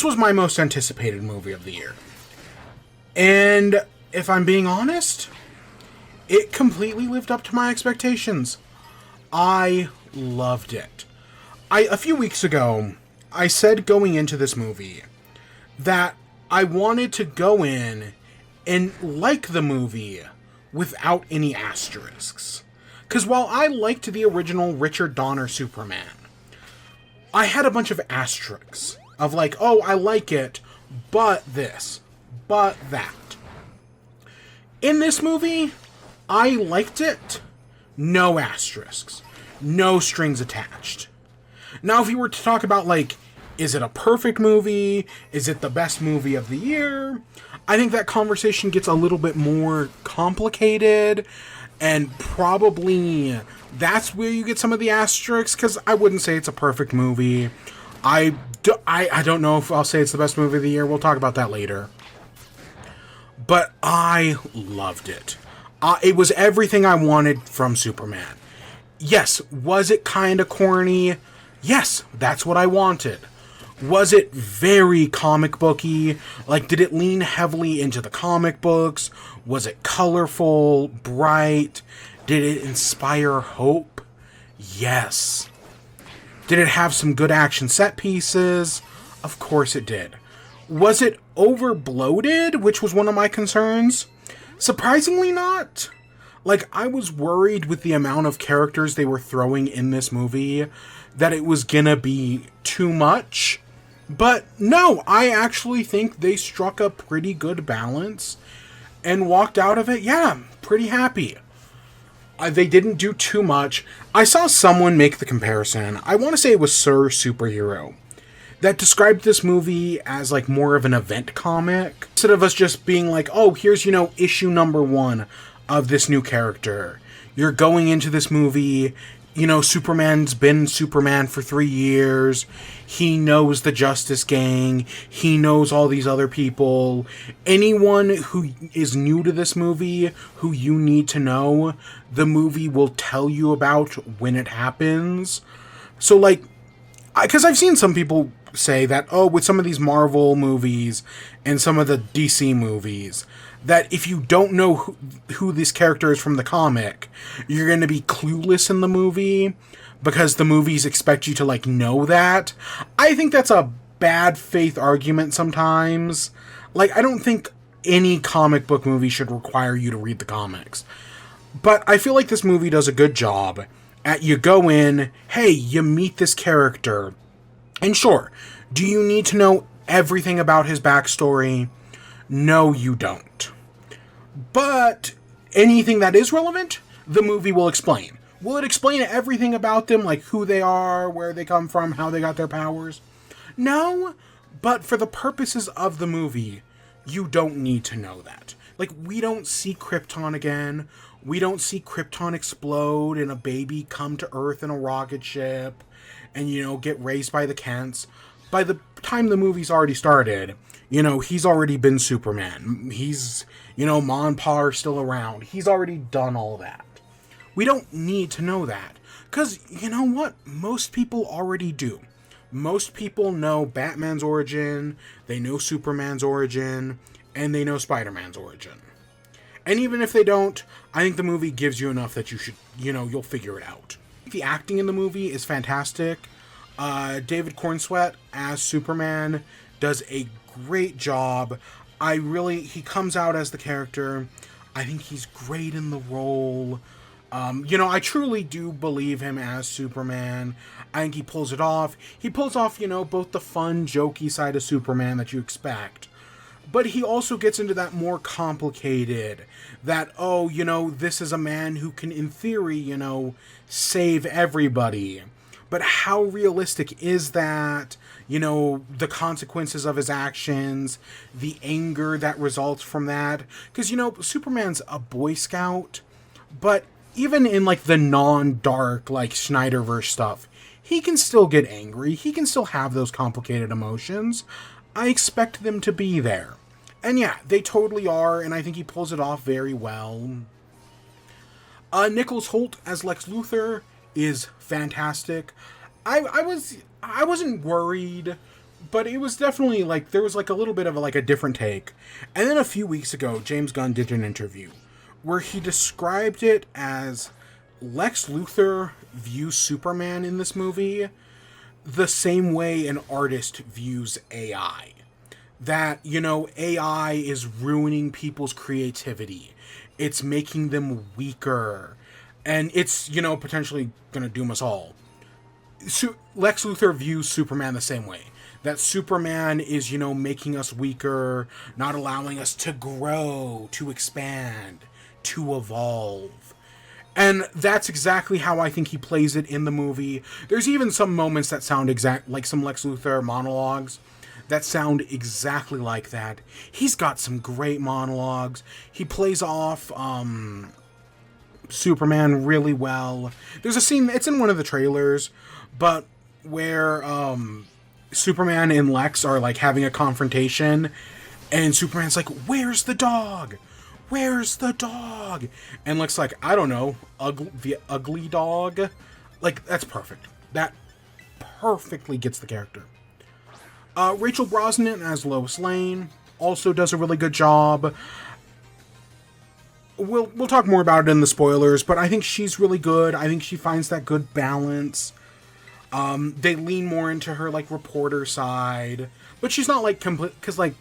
was my most anticipated movie of the year. And if I'm being honest, it completely lived up to my expectations. I loved it. A few weeks ago, I said going into this movie that I wanted to go in and like the movie without any asterisks. Because while I liked the original Richard Donner Superman, I had a bunch of asterisks of like, oh, I like it, but this, but that. In this movie, I liked it, no asterisks, no strings attached. Now, if you were to talk about, like, is it a perfect movie? Is it the best movie of the year? I think that conversation gets a little bit more complicated, and probably that's where you get some of the asterisks, because I wouldn't say it's a perfect movie. I don't know if I'll say it's the best movie of the year. We'll talk about that later. But I loved it. It was everything I wanted from Superman. Yes, was it kind of corny? Yes, that's what I wanted. Was it very comic booky? Like, did it lean heavily into the comic books? Was it colorful, bright? Did it inspire hope? Yes. Did it have some good action set pieces? Of course it did. Was it over-bloated, which was one of my concerns? Surprisingly not. Like, I was worried with the amount of characters they were throwing in this movie that it was gonna be too much. But no, I actually think they struck a pretty good balance and walked out of it, yeah, pretty happy. They didn't do too much. I saw someone make the comparison, I want to say it was Sir Superhero, that described this movie as like more of an event comic. Instead of us just being like, oh, here's, issue number 1 of this new character. You're going into this movie, Superman's been Superman for 3 years. He knows the Justice Gang. He knows all these other people. Anyone who is new to this movie, who you need to know, the movie will tell you about when it happens. So, like, because I've seen some people say that, oh, with some of these Marvel movies and some of the DC movies, that if you don't know who this character is from the comic, you're going to be clueless in the movie because the movies expect you to, like, know that. I think that's a bad faith argument sometimes. Like, I don't think any comic book movie should require you to read the comics. But I feel like this movie does a good job at, you go in, hey, you meet this character, and sure, do you need to know everything about his backstory? No, you don't. But anything that is relevant, the movie will explain. Will it explain everything about them, like who they are, where they come from, how they got their powers? No, but for the purposes of the movie, you don't need to know that. Like, we don't see Krypton again. We don't see Krypton explode and a baby come to Earth in a rocket ship and, get raised by the Kents. By the time the movie's already started, he's already been Superman. He's, Ma and Pa are still around. He's already done all that. We don't need to know that. Because, you know what? Most people already do. Most people know Batman's origin, they know Superman's origin, and they know Spider-Man's origin. And even if they don't, I think the movie gives you enough that you should, you'll figure it out. The acting in the movie is fantastic. David Cornsweet as Superman does a great job. He comes out as the character. I think he's great in the role. I truly do believe him as Superman. I think he pulls it off. He pulls off, both the fun, jokey side of Superman that you expect. But he also gets into that more complicated, that, this is a man who can, in theory, save everybody. But how realistic is that? The consequences of his actions, the anger that results from that. Because, Superman's a Boy Scout, but even in, like, the non-dark, like, Snyderverse stuff, he can still get angry. He can still have those complicated emotions. I expect them to be there. And yeah, they totally are, and I think he pulls it off very well. Nicholas Hoult as Lex Luthor is fantastic. I wasn't worried But it was definitely, like, there was, like, a little bit of, like, a different take. And then a few weeks ago, James Gunn did an interview where he described it as Lex Luthor views Superman in this movie the same way an artist views AI. That, you know, AI is ruining people's creativity. It's making them weaker. And it's, you know, potentially going to doom us all. Lex Luthor views Superman the same way. That Superman is, you know, making us weaker, not allowing us to grow, to expand, to evolve. And that's exactly how I think he plays it in the movie. There's even some moments that sound like some Lex Luthor monologues that sound exactly like that. He's got some great monologues. He plays off Superman really well. There's a scene, it's in one of the trailers, but where Superman and Lex are like having a confrontation, and Superman's like, "Where's the dog? Where's the dog?" And Lex like, "I don't know, the ugly dog." Like, that's perfect. That perfectly gets the character. Rachel Brosnahan as Lois Lane also does a really good job. We'll talk more about it in the spoilers, but I think she's really good. I think she finds that good balance. They lean more into her, like, reporter side, but she's not, like, complete, because, like,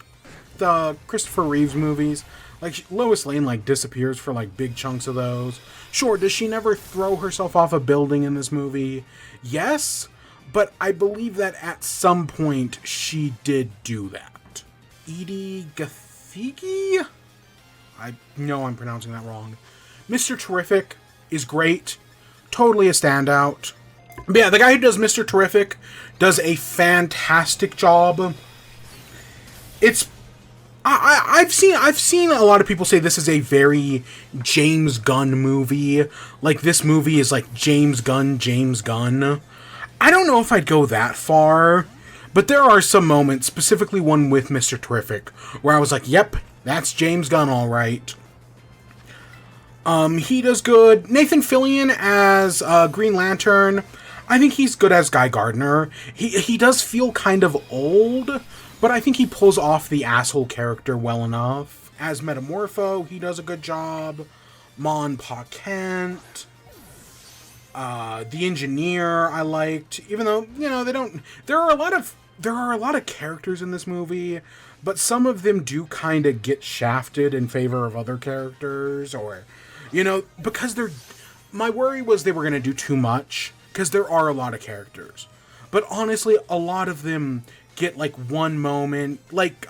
the Christopher Reeves movies, like, Lois Lane, like, disappears for, like, big chunks of those. Sure, does she never throw herself off a building in this movie? Yes, but I believe that at some point she did do that. Edie Gathegi? I know I'm pronouncing that wrong. Mr. Terrific is great. Totally a standout. But yeah, the guy who does Mr. Terrific does a fantastic job. It's... I've seen a lot of people say this is a very James Gunn movie. Like, this movie is like James Gunn. I don't know if I'd go that far, but there are some moments, specifically one with Mr. Terrific, where I was like, yep, that's James Gunn, all right. He does good. Nathan Fillion as Green Lantern, I think he's good as Guy Gardner. He does feel kind of old, but I think he pulls off the asshole character well enough. As Metamorpho, he does a good job. Mon Pa Kent. The Engineer I liked, even though, you know, they don't... There are a lot of characters in this movie, but some of them do kind of get shafted in favor of other characters, or, you know, because they're... My worry was they were going to do too much, because there are a lot of characters. But honestly, a lot of them get, like, one moment, like,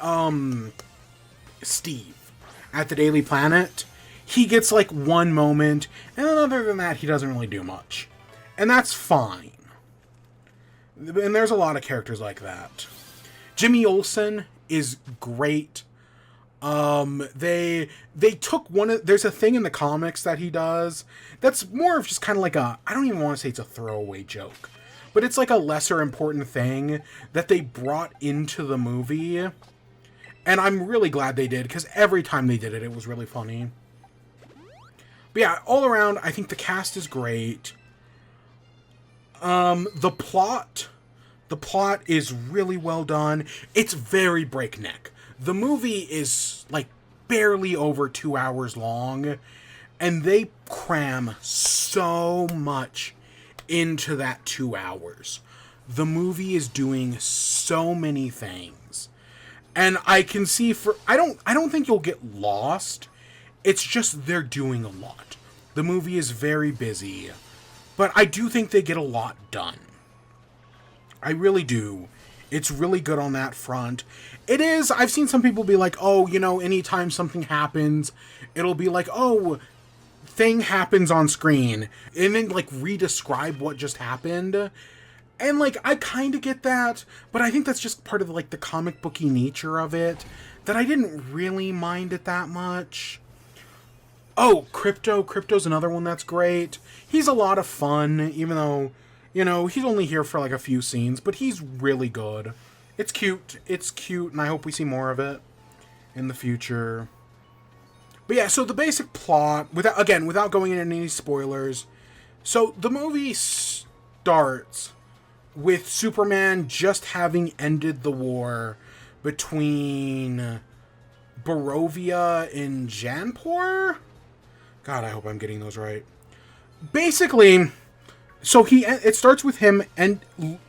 Steve at the Daily Planet. He gets, like, one moment, and then other than that, he doesn't really do much. And that's fine. And there's a lot of characters like that. Jimmy Olsen is great. They took one of... There's a thing in the comics that he does that's more of just kind of like a... I don't even want to say it's a throwaway joke, but it's like a lesser important thing that they brought into the movie. And I'm really glad they did, because every time they did it, it was really funny. But yeah, all around, I think the cast is great. The plot is really well done. It's very breakneck. The movie is, like, barely over 2 hours long, and they cram so much into that 2 hours. The movie is doing so many things. And I can see I don't think you'll get lost. It's just they're doing a lot. The movie is very busy, but I do think they get a lot done. I really do. It's really good on that front. It is, I've seen some people be like, oh, you know, anytime something happens, it'll be like, oh, thing happens on screen, and then, like, re-describe what just happened. And, like, I kind of get that, but I think that's just part of, like, the comic booky nature of it, that I didn't really mind it that much. Oh, Crypto's another one that's great. He's a lot of fun, even though, you know, he's only here for, like, a few scenes, but he's really good. It's cute, and I hope we see more of it in the future. But yeah, so the basic plot, without going into any spoilers, so the movie starts with Superman just having ended the war between Barovia and Janpur? God, I hope I'm getting those right. Basically, so it starts with him, and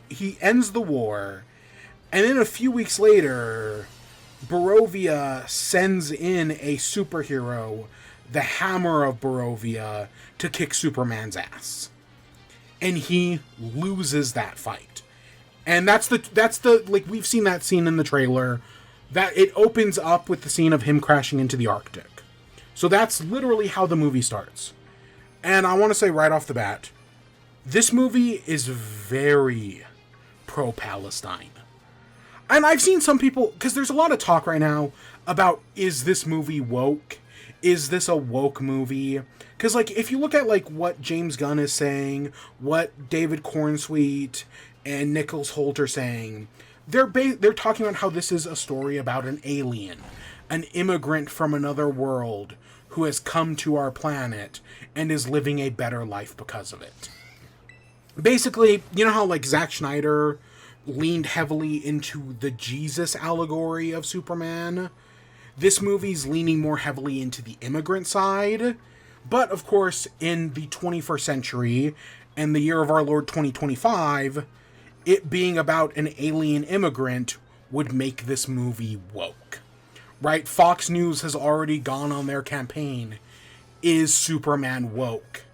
he ends the war, and then a few weeks later, Barovia sends in a superhero, the Hammer of Barovia, to kick Superman's ass. And he loses that fight. And that's the like, we've seen that scene in the trailer, that it opens up with the scene of him crashing into the Arctic. So that's literally how the movie starts. And I want to say right off the bat, this movie is very pro-Palestine. And I've seen some people, because there's a lot of talk right now about, is this movie woke? Is this a woke movie? Because, like, if you look at, like, what James Gunn is saying, what David Cornsweet and Nicholas Hoult are saying, they're talking about how this is a story about an alien, an immigrant from another world who has come to our planet and is living a better life because of it. Basically, you know how, like, Zack Snyder leaned heavily into the Jesus allegory of Superman? This movie's leaning more heavily into the immigrant side. But, of course, in the 21st century, and the year of our Lord 2025, it being about an alien immigrant would make this movie woke. Right? Fox News has already gone on their campaign, is Superman woke?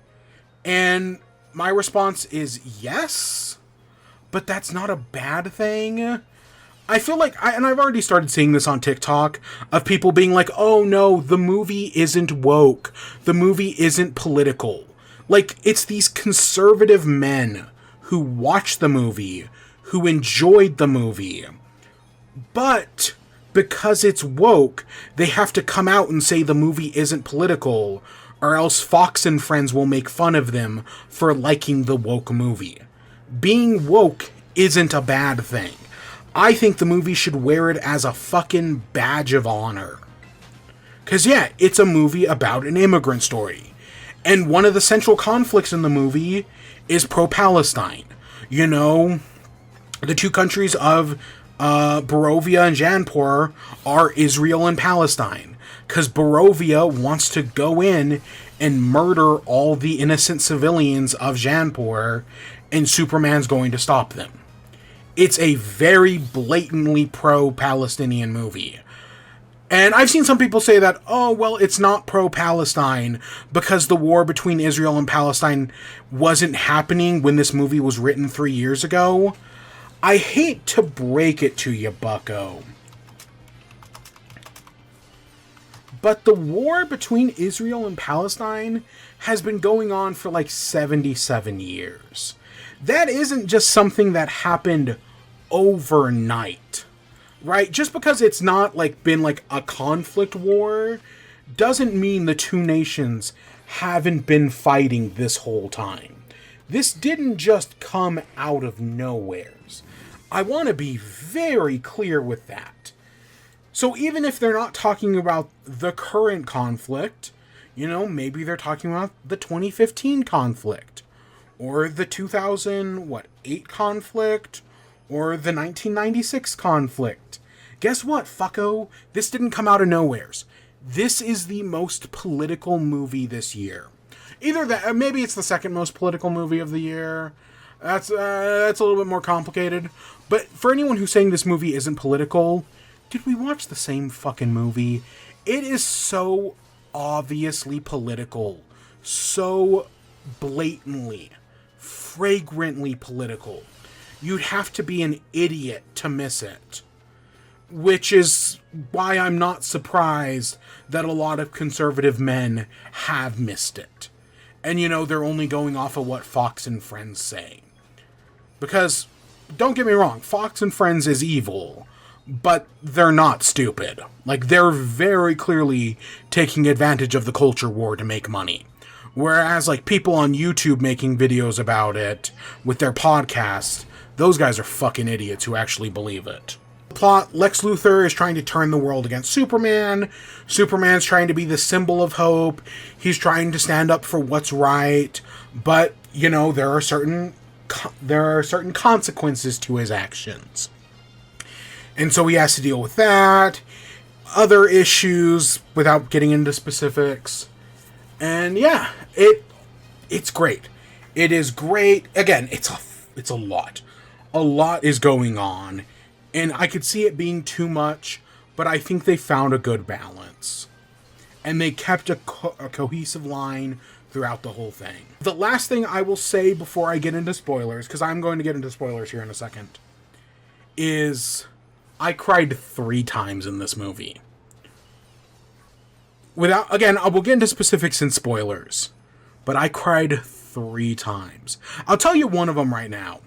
And my response is yes, but that's not a bad thing. I feel like, and I've already started seeing this on TikTok, of people being like, oh no, the movie isn't woke. The movie isn't political. Like, it's these conservative men who watched the movie, who enjoyed the movie, but because it's woke, they have to come out and say the movie isn't political, or else Fox and Friends will make fun of them for liking the woke movie. Being woke isn't a bad thing. I think the movie should wear it as a fucking badge of honor. Because, yeah, it's a movie about an immigrant story. And one of the central conflicts in the movie is pro-Palestine. You know, the two countries of Barovia and Janpur are Israel and Palestine. Because Barovia wants to go in and murder all the innocent civilians of Janpur, and Superman's going to stop them. It's a very blatantly pro-Palestinian movie. And I've seen some people say that, oh, well, it's not pro-Palestine because the war between Israel and Palestine wasn't happening when this movie was written 3 years ago. I hate to break it to you, bucko, but the war between Israel and Palestine has been going on for like 77 years. That isn't just something that happened overnight, right? Just because it's not like been like a conflict war doesn't mean the two nations haven't been fighting this whole time. This didn't just come out of nowheres. I want to be very clear with that. So even if they're not talking about the current conflict, you know, maybe they're talking about the 2015 conflict, or the 2008 conflict, or the 1996 conflict. Guess what, fucko? This didn't come out of nowheres. This is the most political movie this year. Either that, maybe it's the second most political movie of the year. That's a little bit more complicated. But for anyone who's saying this movie isn't political, did we watch the same fucking movie? It is so obviously political. So blatantly, fragrantly political. You'd have to be an idiot to miss it. Which is why I'm not surprised that a lot of conservative men have missed it. And, you know, they're only going off of what Fox and Friends say. Because, don't get me wrong, Fox and Friends is evil, but they're not stupid. Like, they're very clearly taking advantage of the culture war to make money. Whereas, like, people on YouTube making videos about it with their podcasts, those guys are fucking idiots who actually believe it. Plot, Lex Luthor is trying to turn the world against Superman. Superman's trying to be the symbol of hope. He's trying to stand up for what's right. But, you know, there are certain there are certain consequences to his actions. And so he has to deal with that, other issues, without getting into specifics. And yeah, it's great. It is great. Again, it's a lot. A lot is going on, and I could see it being too much, but I think they found a good balance. And they kept a cohesive line throughout the whole thing. The last thing I will say before I get into spoilers, because I'm going to get into spoilers here in a second, is I cried 3 times in this movie. Again, I will get into specifics and spoilers, but I cried 3 times. I'll tell you one of them right now.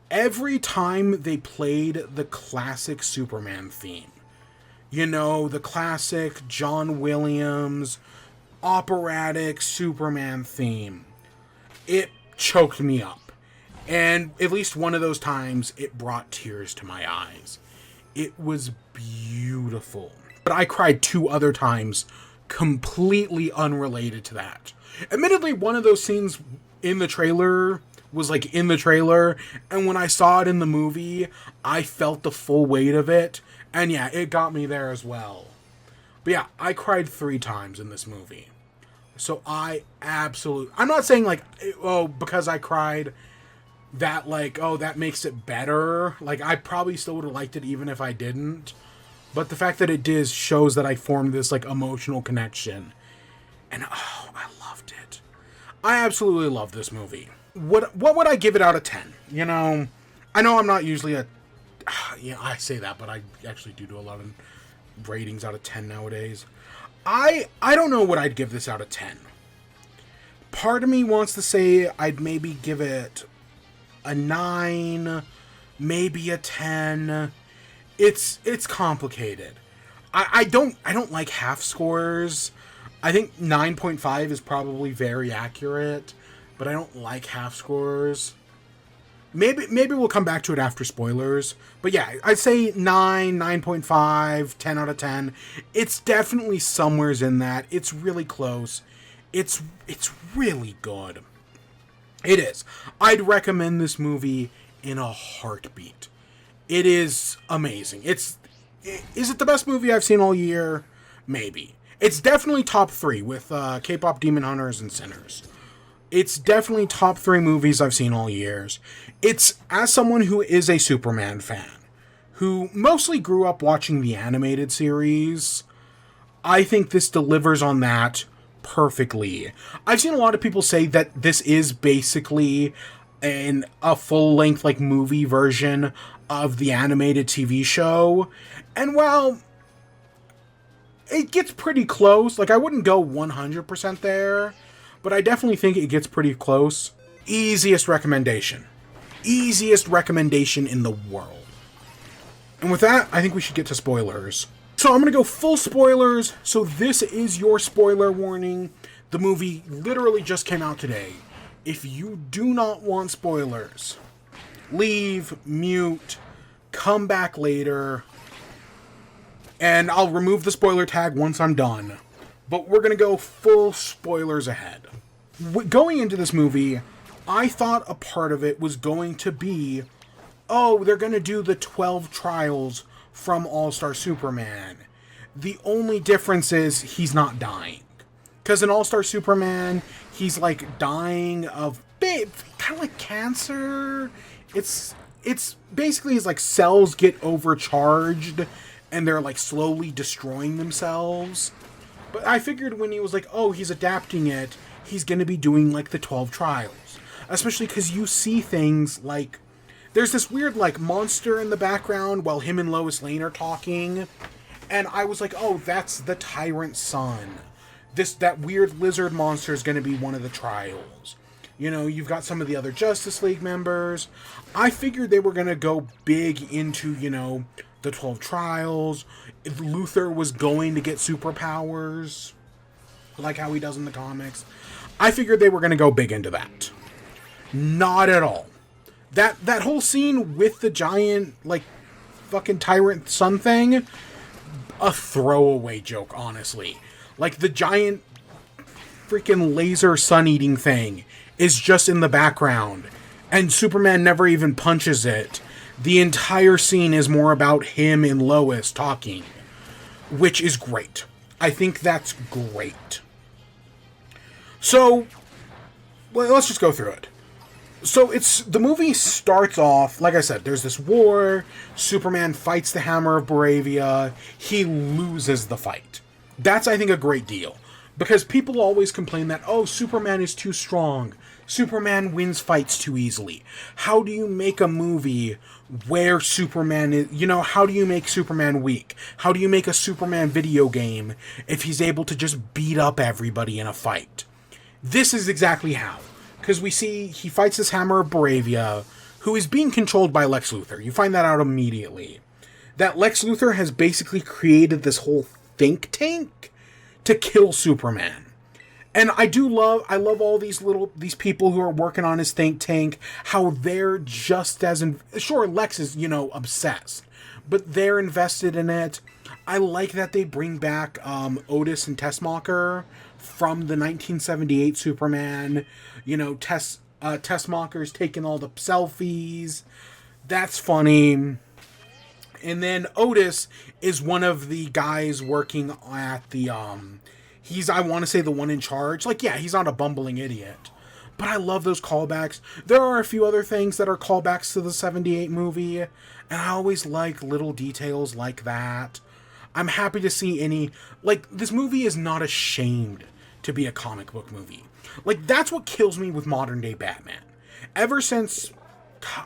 Every time they played the classic Superman theme, you know, the classic John Williams, operatic Superman theme, it choked me up. And at least one of those times, it brought tears to my eyes. It was beautiful. But I cried 2 other times, completely unrelated to that. Admittedly, one of those scenes in the trailer was like in the trailer, and when I saw it in the movie, I felt the full weight of it, and yeah, it got me there as well. But yeah, I cried 3 times in this movie. So I'm not saying like, oh, because I cried, that like, oh, that makes it better. Like, I probably still would have liked it even if I didn't. But the fact that it did shows that I formed this like emotional connection. And oh, I loved it. I absolutely love this movie. What would I give it out of 10? You know I'm not usually I say that, but I actually do a lot of ratings out of 10 nowadays. I don't know what I'd give this out of 10. Part of me wants to say I'd maybe give it a 9, maybe a 10. It's complicated. I don't like half scores. I think 9.5 is probably very accurate, but I don't like half scores. Maybe we'll come back to it after spoilers. But yeah, I'd say 9, 9.5, 10 out of 10. It's definitely somewheres in that. It's really close. It's really good. It is. I'd recommend this movie in a heartbeat. It is amazing. Is it the best movie I've seen all year? Maybe. It's definitely top 3 with K-pop Demon Hunters and Sinners. It's definitely top 3 movies I've seen all years. It's, as someone who is a Superman fan, who mostly grew up watching the animated series, I think this delivers on that perfectly. I've seen a lot of people say that this is basically a full-length like movie version of the animated TV show. And while it gets pretty close, like I wouldn't go 100% there, but I definitely think it gets pretty close. Easiest recommendation in the world. And with that, I think we should get to spoilers. So I'm going to go full spoilers. So this is your spoiler warning. The movie literally just came out today. If you do not want spoilers, leave, mute, come back later, and I'll remove the spoiler tag once I'm done. But we're going to go full spoilers ahead. Going into this movie, I thought a part of it was going to be, oh, they're going to do the 12 trials from All-Star Superman. The only difference is he's not dying. Because in All-Star Superman, he's like dying of kind of like cancer. It's basically his like cells get overcharged and they're like slowly destroying themselves. But I figured when he was like, oh, he's adapting it, he's going to be doing like the 12 trials. Especially because you see things like, there's this weird like monster in the background while him and Lois Lane are talking. And I was like, oh, that's the Tyrant's son. That weird lizard monster is going to be one of the trials. You know, you've got some of the other Justice League members. I figured they were going to go big into, you know, the 12 trials. If Luthor was going to get superpowers, like how he does in the comics. I figured they were going to go big into that. Not at all. That whole scene with the giant, like, fucking tyrant son thing, a throwaway joke, honestly. Like, the giant freaking laser sun-eating thing is just in the background. and Superman never even punches it. The entire scene is more about him and Lois talking, which is great. I think that's great. So, well, let's just go through it. So the movie starts off, like I said, there's this war, Superman fights the Hammer of Bravia, he loses the fight. That's, I think, a great deal. Because people always complain that, oh, Superman is too strong, Superman wins fights too easily. How do you make a movie where Superman is, how do you make Superman weak? How do you make a Superman video game if he's able to just beat up everybody in a fight? This is exactly how. Because we see he fights this Hammer of Bravia, who is being controlled by Lex Luthor. You find that out immediately. That Lex Luthor has basically created this whole think tank to kill Superman. And I love all these people who are working on his think tank, how they're just as, sure, Lex is, obsessed, but they're invested in it. I like that they bring back Otis and Tessmacher from the 1978 Superman. Tessmacher's taking all the selfies. That's funny. And then Otis is one of the guys working at the, he's, I want to say, the one in charge. Like, yeah, he's not a bumbling idiot. But I love those callbacks. There are a few other things that are callbacks to the 78 movie, and I always like little details like that. I'm happy to see this movie is not ashamed to be a comic book movie. Like, that's what kills me with modern day Batman. Ever since,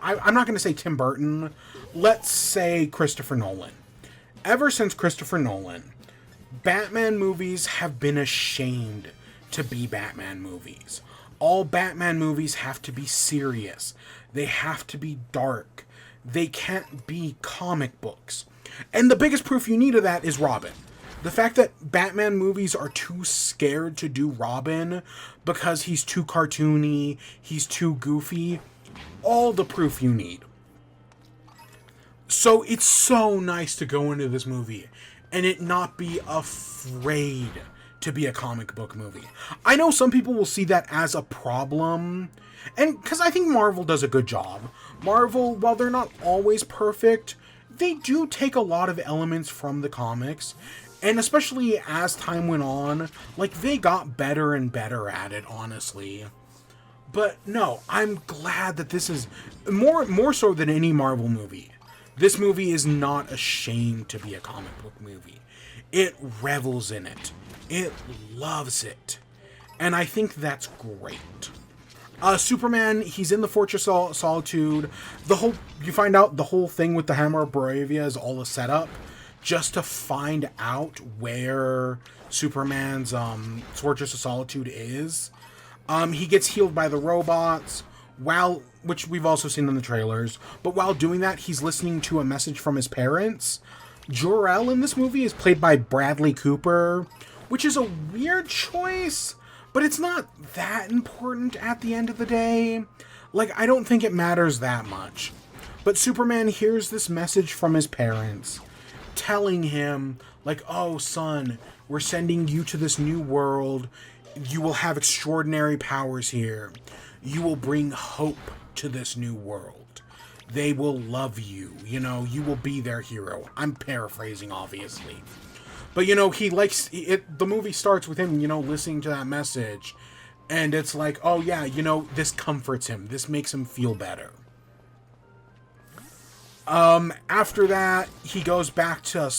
I'm not going to say Tim Burton, let's say Christopher Nolan. Ever since Christopher Nolan, Batman movies have been ashamed to be Batman movies. All Batman movies have to be serious. They have to be dark. They can't be comic books. And the biggest proof you need of that is Robin. The fact that Batman movies are too scared to do Robin because he's too cartoony, he's too goofy, all the proof you need. So it's so nice to go into this movie and it not be afraid to be a comic book movie. I know some people will see that as a problem, and because I think Marvel does a good job. Marvel, while they're not always perfect, they do take a lot of elements from the comics, and especially as time went on, they got better and better at it, honestly. But no, I'm glad that this is more so than any Marvel movie. This movie is not ashamed to be a comic book movie. It revels in it. It loves it. And I think that's great. Superman, he's in the Fortress of Solitude. You find out the whole thing with the Hammer of Bravia is all a setup just to find out where Superman's Fortress of Solitude is. He gets healed by the robots, which we've also seen in the trailers. But while doing that, he's listening to a message from his parents. Jor-El in this movie is played by Bradley Cooper, which is a weird choice, but it's not that important at the end of the day. I don't think it matters that much. But Superman hears this message from his parents, telling him, oh, son, we're sending you to this new world. You will have extraordinary powers here. You will bring hope to this new world. They will love you. You will be their hero. I'm paraphrasing, obviously. But, he likes it. The movie starts with him, listening to that message. And it's oh, yeah, this comforts him. This makes him feel better. After that, he goes back to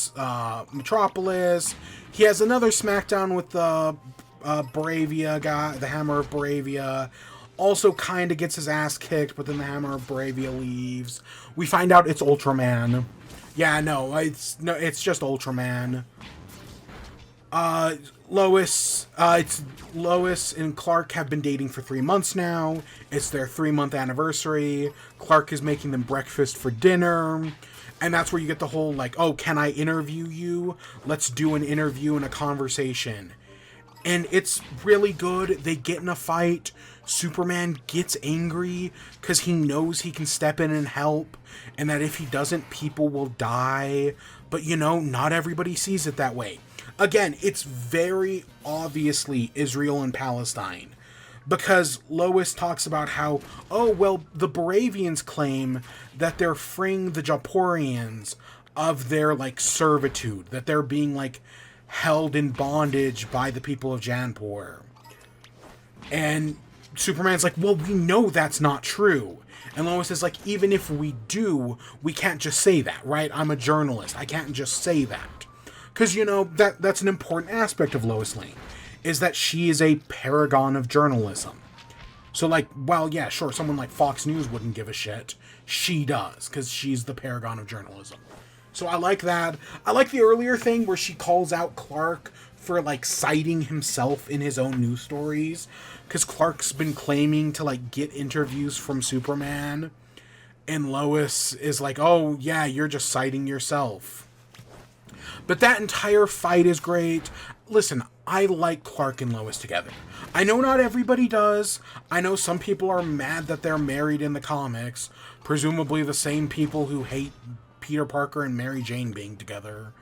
Metropolis. He has another smackdown with the Bravia guy, the Hammer of Bravia. Also kind of gets his ass kicked, but then the Hammer of Bravia leaves. We find out it's Ultraman. Yeah, no, it's just Ultraman. Lois and Clark have been dating for 3 months now. It's their 3-month anniversary. Clark is making them breakfast for dinner. And that's where you get the whole, oh, can I interview you? Let's do an interview and a conversation. And it's really good. They get in a fight. Superman gets angry because he knows he can step in and help. And that if he doesn't, people will die. But, not everybody sees it that way. Again, it's very obviously Israel and Palestine. because Lois talks about how, oh, well, the Baravians claim that they're freeing the Japorians of their, like, servitude, that they're being, like, held in bondage by the people of Janpor. And Superman's like, well, we know that's not true. And Lois is like, even if we do, we can't just say that, right? I'm a journalist. I can't just say that. Because, you know, that's an important aspect of Lois Lane, is that she is a paragon of journalism. So, like, well, yeah, sure, someone like Fox News wouldn't give a shit. She does, because she's the paragon of journalism. So I like that. I like the earlier thing where she calls out Clark for, like, citing himself in his own news stories. Because Clark's been claiming to, like, get interviews from Superman. And Lois is like, oh, yeah, you're just citing yourself. But that entire fight is great. Listen, I like Clark and Lois together. I know not everybody does. I know some people are mad that they're married in the comics. Presumably the same people who hate Peter Parker and Mary Jane being together.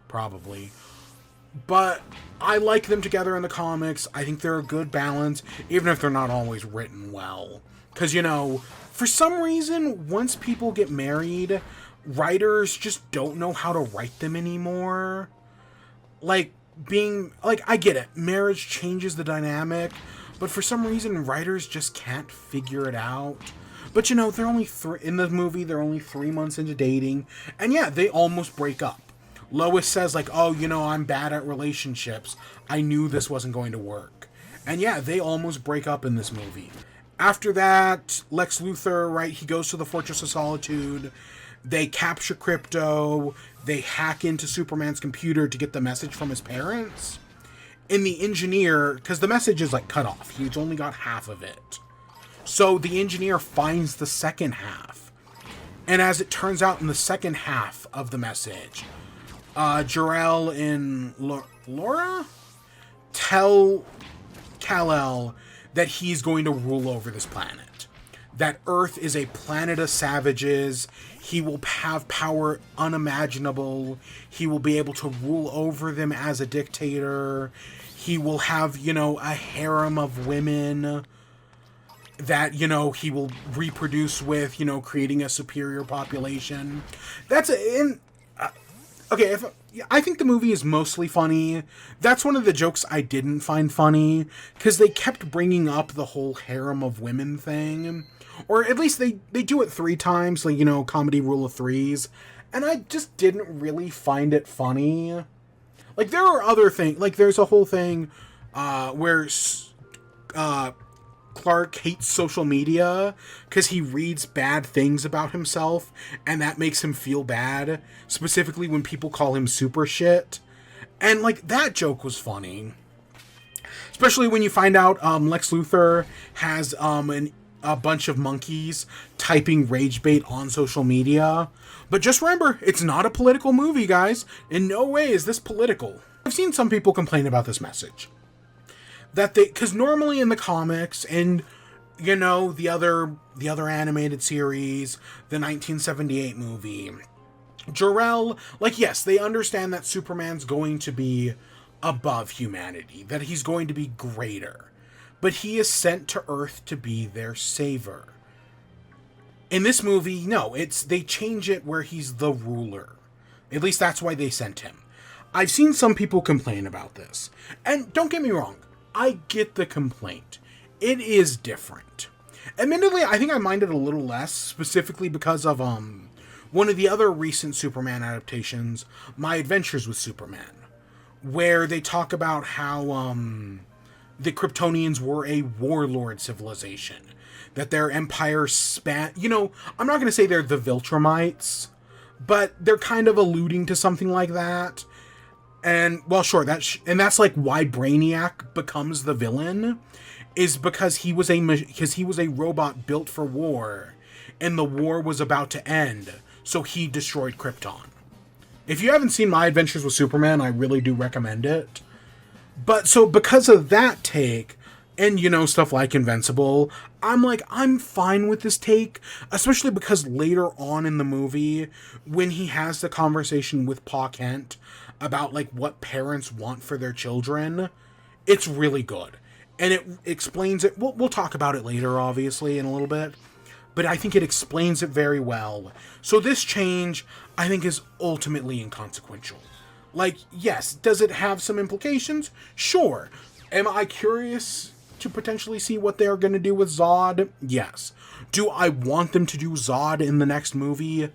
Probably. But I like them together in the comics. I think they're a good balance, even if they're not always written well. Because, you know, for some reason, once people get married, writers just don't know how to write them anymore. Like, I get it. Marriage changes the dynamic, but for some reason, writers just can't figure it out. But, you know, they're only in the movie, they're only 3 months into dating, and yeah, they almost break up. Lois says, like, oh, you know, I'm bad at relationships. I knew this wasn't going to work. And yeah, they almost break up in this movie. After that, Lex Luthor, right, he goes to the Fortress of Solitude. They capture Krypto. They hack into Superman's computer to get the message from his parents. And the engineer, because the message is, like, cut off. He's only got half of it. So the engineer finds the second half. And as it turns out, in the second half of the message, Jor-El and Laura tell Kal-El that he's going to rule over this planet. That Earth is a planet of savages. He will have power unimaginable. He will be able to rule over them as a dictator. He will have, you know, a harem of women that, you know, he will reproduce with, you know, creating a superior population. Okay, I think the movie is mostly funny. That's one of the jokes I didn't find funny, because they kept bringing up the whole harem of women thing. Or at least they do it 3 times, like, you know, comedy rule of threes. And I just didn't really find it funny. Like, there are other things, like, there's a whole thing where Clark hates social media because he reads bad things about himself, and that makes him feel bad, specifically when people call him super shit. And, like, that joke was funny. Especially when you find out Lex Luthor has a bunch of monkeys typing rage bait on social media. But just remember, it's not a political movie, guys. In no way is this political. I've seen some people complain about this message. Because normally in the comics and, you know, the other animated series, the 1978 movie, Jor-El, like, yes, they understand that Superman's going to be above humanity, that he's going to be greater, but he is sent to Earth to be their savior. In this movie, no, they change it where he's the ruler. At least that's why they sent him. I've seen some people complain about this, and don't get me wrong, I get the complaint. It is different. Admittedly, I think I minded a little less, specifically because of one of the other recent Superman adaptations, My Adventures with Superman, where they talk about how the Kryptonians were a warlord civilization, that their empire span. You know, I'm not going to say they're the Viltrumites, but they're kind of alluding to something like that. And, well, sure, that's like why Brainiac becomes the villain, is because he was a robot built for war, and the war was about to end, so he destroyed Krypton. If you haven't seen My Adventures with Superman, I really do recommend it. But, so, because of that take, and, you know, stuff like Invincible, I'm fine with this take, especially because later on in the movie, when he has the conversation with Pa Kent about, like, what parents want for their children, it's really good. And it explains it. We'll talk about it later, obviously, in a little bit. But I think it explains it very well. So this change, I think, is ultimately inconsequential. Like, yes, does it have some implications? Sure. Am I curious to potentially see what they're going to do with Zod? Yes. Do I want them to do Zod in the next movie?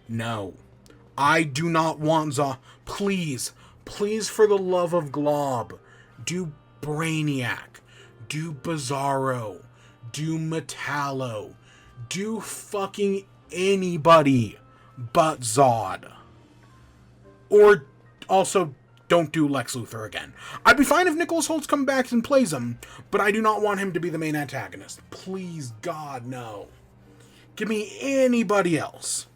No. I do not want Zod. Please, for the love of Glob, do Brainiac. Do Bizarro. Do Metallo. Do fucking anybody but Zod. Or also, don't do Lex Luthor again. I'd be fine if Nicholas Holtz comes back and plays him, but I do not want him to be the main antagonist. Please, God, no. Give me anybody else.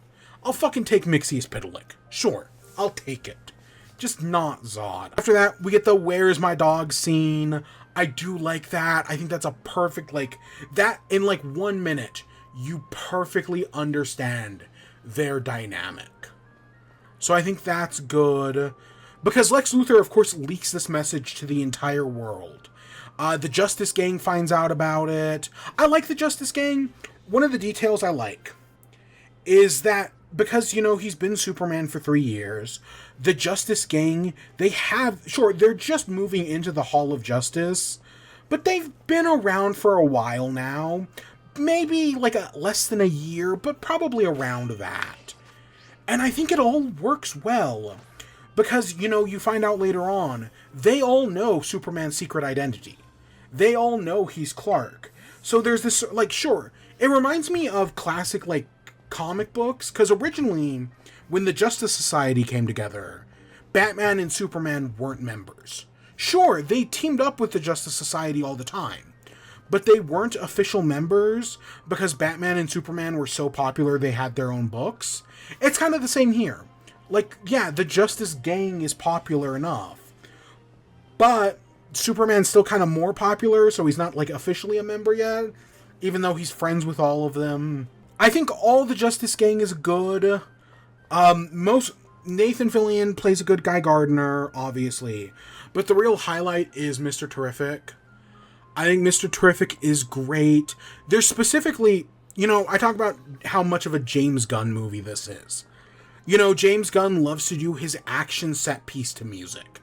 I'll fucking take Mixie-Spitalik. Sure, I'll take it. Just not Zod. After that, we get the Where's My Dog scene. I do like that. I think that's a perfect, like, that in like 1 minute, you perfectly understand their dynamic. So I think that's good. Because Lex Luthor, of course, leaks this message to the entire world. The Justice Gang finds out about it. I like the Justice Gang. One of the details I like is that because, you know, he's been Superman for 3 years, the Justice Gang, they're just moving into the Hall of Justice, but they've been around for a while now. Maybe like less than a year, but probably around that. And I think it all works well. Because, you know, you find out later on, they all know Superman's secret identity. They all know he's Clark. So there's this, like, sure, it reminds me of classic, like, comic books. Because originally, when the Justice Society came together, Batman and Superman weren't members. Sure, they teamed up with the Justice Society all the time. But they weren't official members because Batman and Superman were so popular they had their own books. It's kind of the same here. Like, yeah, the Justice Gang is popular enough, but Superman's still kind of more popular, so he's not, like, officially a member yet, even though he's friends with all of them. I think all the Justice Gang is good. Nathan Fillion plays a good Guy Gardner, obviously, but the real highlight is Mr. Terrific. I think Mr. Terrific is great. There's specifically, you know, I talk about how much of a James Gunn movie this is. You know, James Gunn loves to do his action set piece to music.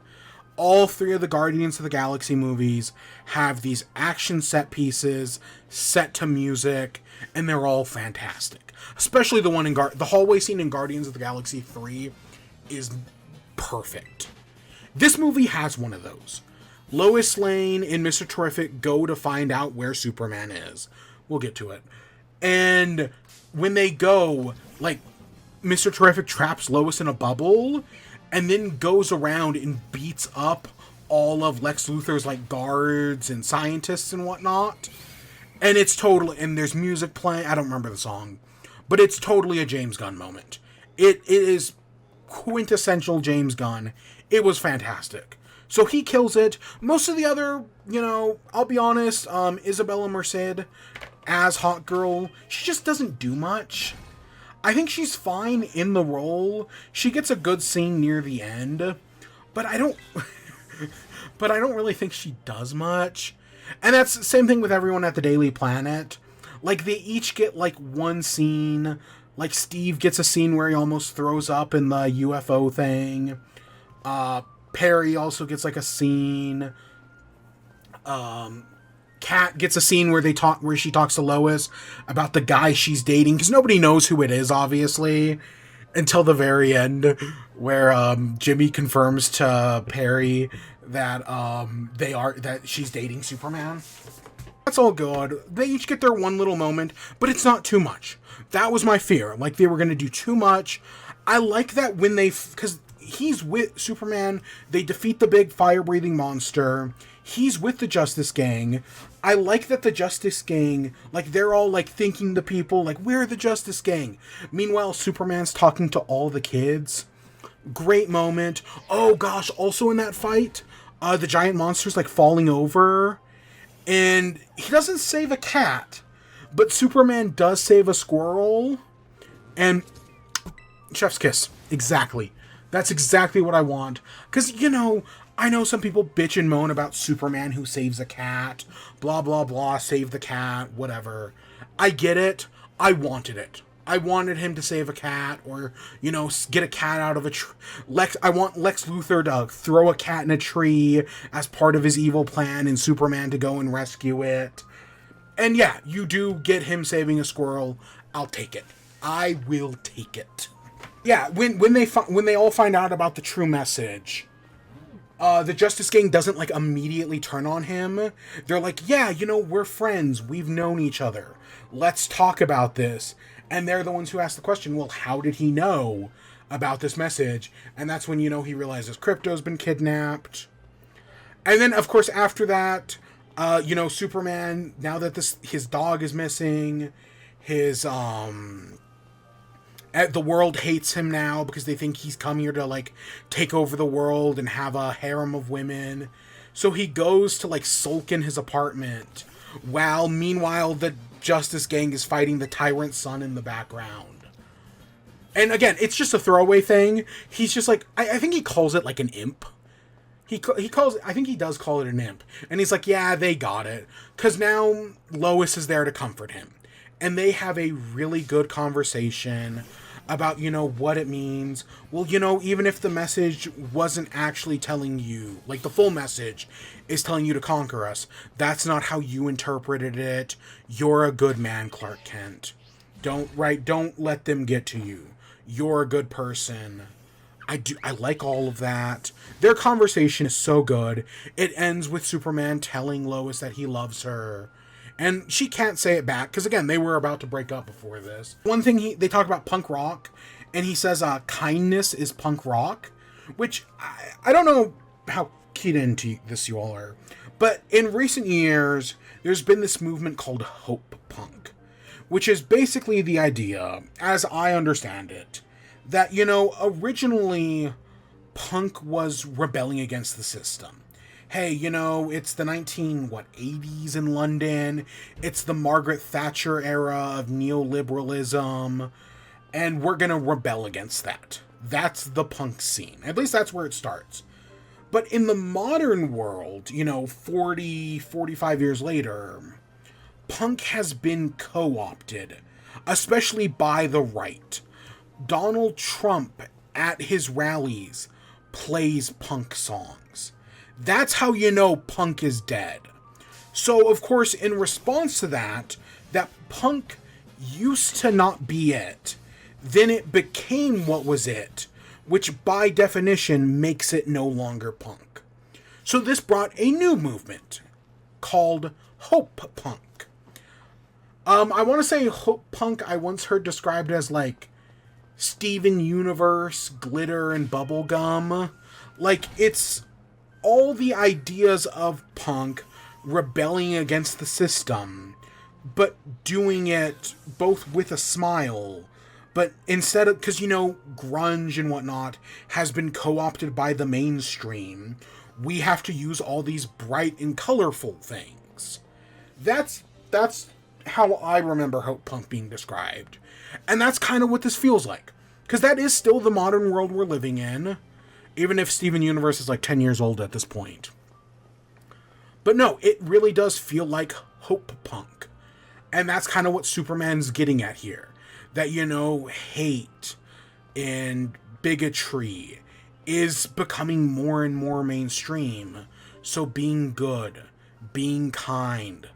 All 3 of the Guardians of the Galaxy movies have these action set pieces set to music, and they're all fantastic. Especially the one in the hallway scene in Guardians of the Galaxy 3 is perfect. This movie has one of those. Lois Lane and Mr. Terrific go to find out where Superman is. We'll get to it. And when they go, like, Mr. Terrific traps Lois in a bubble and then goes around and beats up all of Lex Luthor's, like, guards and scientists and whatnot. And it's totally, and there's music playing. I don't remember the song, but it's totally a James Gunn moment. It is quintessential James Gunn. It was fantastic. So he kills it. Most of the other, you know, I'll be honest, Isabella Merced as Hawk Girl, she just doesn't do much. I think she's fine in the role. She gets a good scene near the end, but I don't really think she does much. And that's the same thing with everyone at the Daily Planet. Like, they each get, like, one scene. Like, Steve gets a scene where he almost throws up in the UFO thing. Perry also gets, like, a scene. Kat gets a scene where she talks to Lois about the guy she's dating, because nobody knows who it is, obviously, until the very end, where Jimmy confirms to Perry that that she's dating Superman. That's all good. They each get their one little moment, but it's not too much. That was my fear. Like, they were going to do too much. I like that when because he's with Superman, they defeat the big fire-breathing monster. He's with the Justice Gang. I like that the Justice Gang, like, they're all, like, thanking the people, like, we're the Justice Gang. Meanwhile, Superman's talking to all the kids. Great moment. Oh, gosh, also in that fight, the giant monster's, like, falling over. And he doesn't save a cat, but Superman does save a squirrel. And chef's kiss. Exactly. That's exactly what I want. Because, you know, I know some people bitch and moan about Superman who saves a cat, blah, blah, blah, save the cat, whatever. I get it. I wanted it. I wanted him to save a cat, or, you know, get a cat out of a tree. I want Lex Luthor to throw a cat in a tree as part of his evil plan, and Superman to go and rescue it. And yeah, you do get him saving a squirrel. I'll take it. I will take it. Yeah, when they all find out about the true message, the Justice Gang doesn't, like, immediately turn on him. They're like, yeah, you know, we're friends. We've known each other. Let's talk about this. And they're the ones who ask the question, well, how did he know about this message? And that's when, you know, he realizes Krypto's been kidnapped. And then, of course, after that, you know, Superman, now that his dog is missing, the world hates him now because they think he's come here to, like, take over the world and have a harem of women. So he goes to, like, sulk in his apartment, while meanwhile the Justice Gang is fighting the Tyrant Sun in the background. And again, it's just a throwaway thing. He's just like, I think he calls it, like, an imp. I think he does call it an imp. And he's like, yeah, they got it. Because now Lois is there to comfort him. And they have a really good conversation about, you know, what it means. Well, you know, even if the message wasn't actually telling you, like, the full message is telling you to conquer us, that's not how you interpreted it. You're a good man, Clark Kent. Don't let them get to you. You're a good person. I like all of that. Their conversation is so good. It ends with Superman telling Lois that he loves her. And she can't say it back, because again, they were about to break up before this. One thing, they talk about punk rock, and he says, kindness is punk rock, which I don't know how keyed into this you all are, but in recent years, there's been this movement called hope punk, which is basically the idea, as I understand it, that, you know, originally punk was rebelling against the system. Hey, you know, it's the 80s in London. It's the Margaret Thatcher era of neoliberalism. And we're going to rebel against that. That's the punk scene. At least that's where it starts. But in the modern world, you know, 45 years later, punk has been co-opted, especially by the right. Donald Trump, at his rallies, plays punk songs. That's how you know punk is dead. So, of course, in response to that punk used to not be it. Then it became what was it, which by definition makes it no longer punk. So this brought a new movement called hope punk. I want to say hope punk I once heard described as, like, Steven Universe, glitter, and bubblegum. Like, it's all the ideas of punk rebelling against the system, but doing it both with a smile. But instead of, because, you know, grunge and whatnot has been co-opted by the mainstream, we have to use all these bright and colorful things. That's how I remember hope punk being described. And that's kind of what this feels like. Because that is still the modern world we're living in. Even if Steven Universe is like 10 years old at this point. But no, it really does feel like hope punk. And that's kind of what Superman's getting at here. That, you know, hate and bigotry is becoming more and more mainstream. So being good, being kind,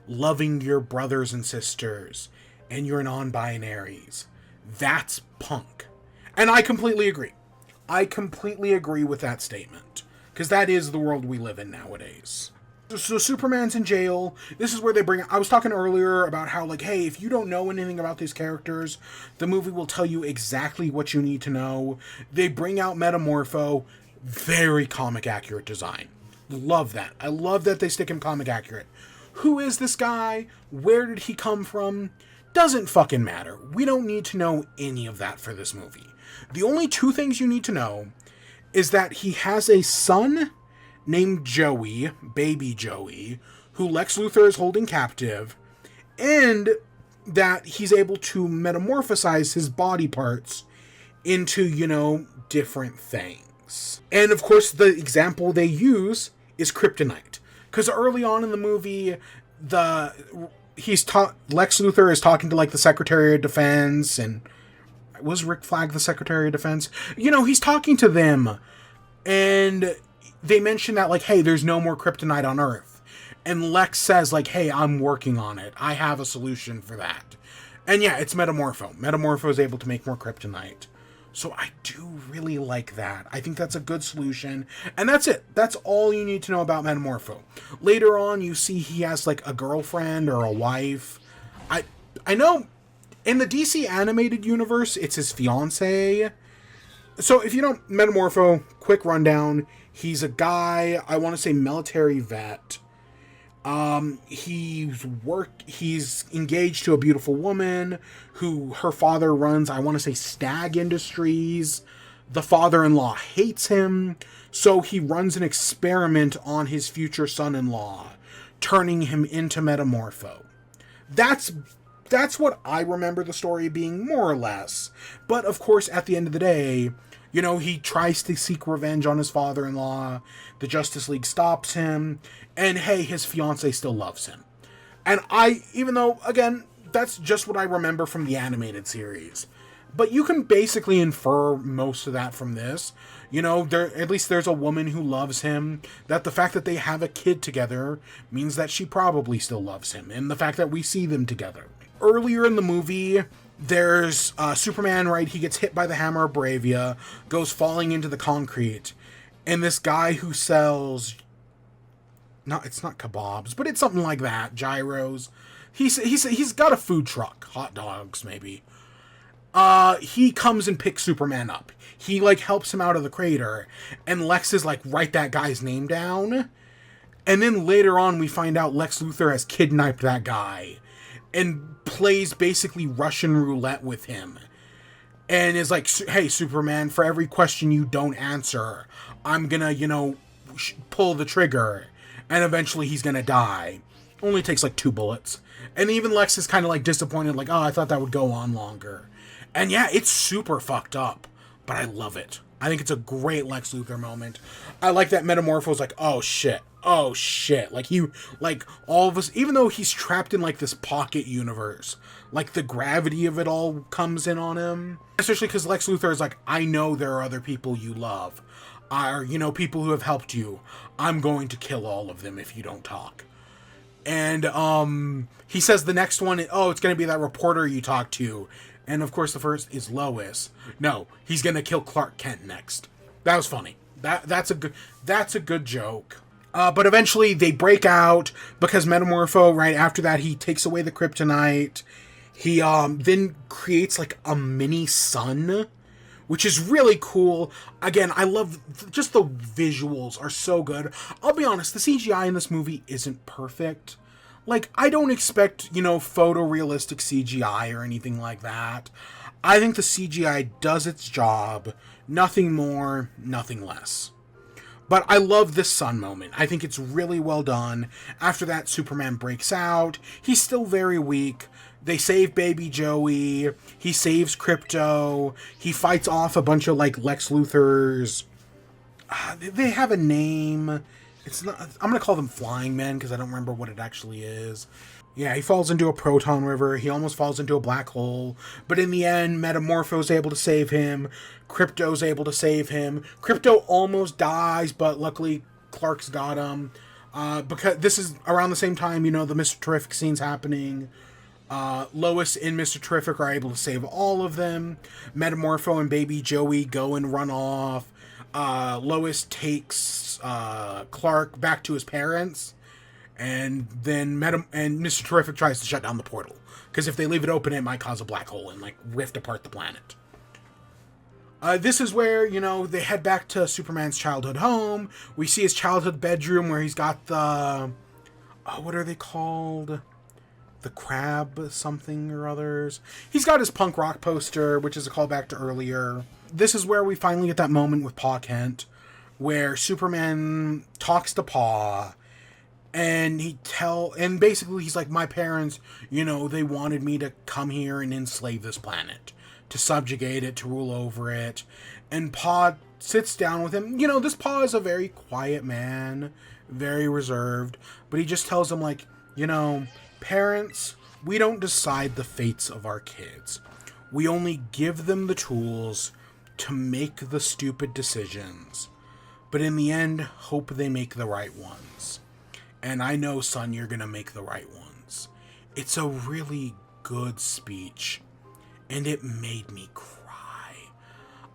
loving your brothers and sisters, and your non-binaries, that's punk. And I completely agree. I completely agree with that statement. Because that is the world we live in nowadays. So Superman's in jail. This is where they bring... I was talking earlier about how, like, hey, if you don't know anything about these characters, the movie will tell you exactly what you need to know. They bring out Metamorpho. Very comic accurate design. Love that. I love that they stick him comic accurate. Who is this guy? Where did he come from? Doesn't fucking matter. We don't need to know any of that for this movie. The only two things you need to know is that he has a son named Joey, baby Joey, who Lex Luthor is holding captive, and that he's able to metamorphosize his body parts into, you know, different things. things. And of course, the example they use is kryptonite. Because early on in the movie, Lex Luthor is talking to like the Secretary of Defense, and was Rick Flag the Secretary of Defense? He's talking to them, and they mention that like, hey, there's no more kryptonite on Earth. And Lex says like, hey, I'm working on it. I have a solution for that. And yeah, it's Metamorpho. Metamorpho is able to make more kryptonite. So I do really like that. I think that's a good solution. And that's it. That's all you need to know about Metamorpho. Later on, you see he has like a girlfriend or a wife. I know in the DC animated universe, it's his fiance. So if you don't, Metamorpho, quick rundown. He's a guy, I want to say military vet. He's engaged to a beautiful woman who her father runs, I want to say Stag Industries. The father-in-law hates him, so he runs an experiment on his future son-in-law, turning him into Metamorpho. That's what I remember the story being, more or less. But of course, at the end of the day, he tries to seek revenge on his father-in-law. The Justice League stops him. And hey, his fiancée still loves him. And even though, again, that's just what I remember from the animated series. But you can basically infer most of that from this. At least there's a woman who loves him. That the fact that they have a kid together means that she probably still loves him. And the fact that we see them together. Earlier in the movie, there's Superman, right? He gets hit by the hammer of Bravia, goes falling into the concrete. And this guy who sells... it's not kebabs, but it's something like that. Gyros. He's got a food truck. Hot dogs, maybe. He comes and picks Superman up. He, helps him out of the crater. And Lex is write that guy's name down. And then later on, we find out Lex Luthor has kidnapped that guy. And plays basically Russian roulette with him. And is like, hey, Superman, for every question you don't answer, I'm gonna, pull the trigger. And eventually he's gonna die. Only takes 2 bullets. And even Lex is kind of disappointed, oh, I thought that would go on longer. And yeah, it's super fucked up. But I love it. I think it's a great Lex Luthor moment. I like that Metamorpho's oh shit. Oh shit. All of us, even though he's trapped in this pocket universe, the gravity of it all comes in on him. Especially because Lex Luthor is I know there are other people you love. Are, people who have helped you. I'm going to kill all of them if you don't talk. And he says the next one, it's going to be that reporter you talked to. And of course the first is Lois. No, he's going to kill Clark Kent next. That was funny. That's a good joke. But eventually they break out because Metamorpho, right after that, he takes away the kryptonite. He then creates a mini sun, which is really cool. Again, I love just the visuals are so good. I'll be honest, the CGI in this movie isn't perfect. I don't expect, photorealistic CGI or anything like that. I think the CGI does its job. Nothing more, nothing less. But I love this sun moment. I think it's really well done. After that, Superman breaks out. He's still very weak. They save Baby Joey. He saves Krypto. He fights off a bunch of, Lex Luthor's... they have a name. It's not... I'm going to call them Flying Men, because I don't remember what it actually is. Yeah, he falls into a proton river. He almost falls into a black hole. But in the end, Metamorpho's able to save him. Krypto's able to save him. Krypto almost dies, but luckily Clark's got him. Because this is around the same time, the Mr. Terrific scene's happening. Lois and Mr. Terrific are able to save all of them. Metamorpho and Baby Joey go and run off. Lois takes Clark back to his parents. And then Mr. Terrific tries to shut down the portal. Because if they leave it open, it might cause a black hole and, rift apart the planet. This is where, they head back to Superman's childhood home. We see his childhood bedroom where he's got the... what are they called? The crab something or others. He's got his punk rock poster, which is a callback to earlier. This is where we finally get that moment with Pa Kent, where Superman talks to Pa, and basically he's like, my parents, they wanted me to come here and enslave this planet, to subjugate it, to rule over it. And Pa sits down with him. You know, this Pa is a very quiet man, very reserved, but he just tells him, like, you know, parents, we don't decide the fates of our kids. We only give them the tools to make the stupid decisions. But in the end, hope they make the right ones. And I know, son, you're gonna make the right ones. It's a really good speech. And it made me cry.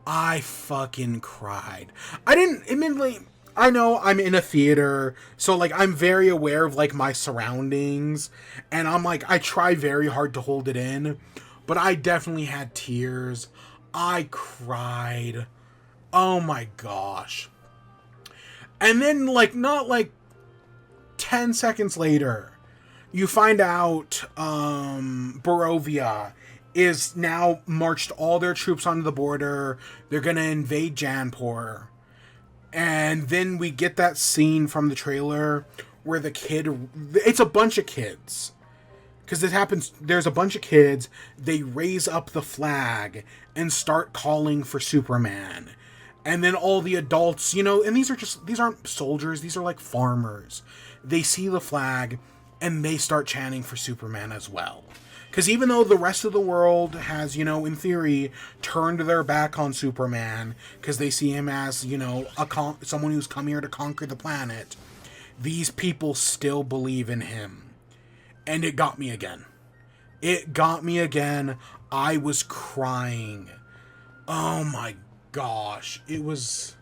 I fucking cried. Admittedly, I know I'm in a theater, so, like, I'm very aware of, like, my surroundings, and I'm, like, I try very hard to hold it in, but I definitely had tears. I cried. Oh my gosh. And then, like, not, like, 10 seconds later, you find out, Barovia is now marched all their troops onto the border. They're gonna invade Janpur. And then we get that scene from the trailer where it's a bunch of kids. Because it happens, there's a bunch of kids, they raise up the flag and start calling for Superman. And then all the adults, you know, and these aren't soldiers, these are like farmers. They see the flag and they start chanting for Superman as well. Because even though the rest of the world has, you know, in theory, turned their back on Superman, because they see him as, you know, someone who's come here to conquer the planet, these people still believe in him. And it got me again. It got me again. I was crying. Oh my gosh. It was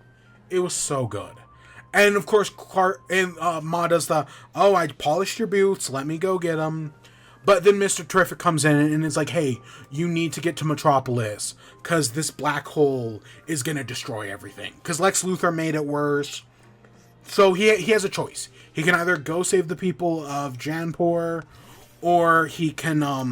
so good. And of course, Ma does I polished your boots, let me go get them. But then Mr. Terrific comes in and is like, hey, you need to get to Metropolis, because this black hole is going to destroy everything. Because Lex Luthor made it worse. So he has a choice. He can either go save the people of Janpur, or he can help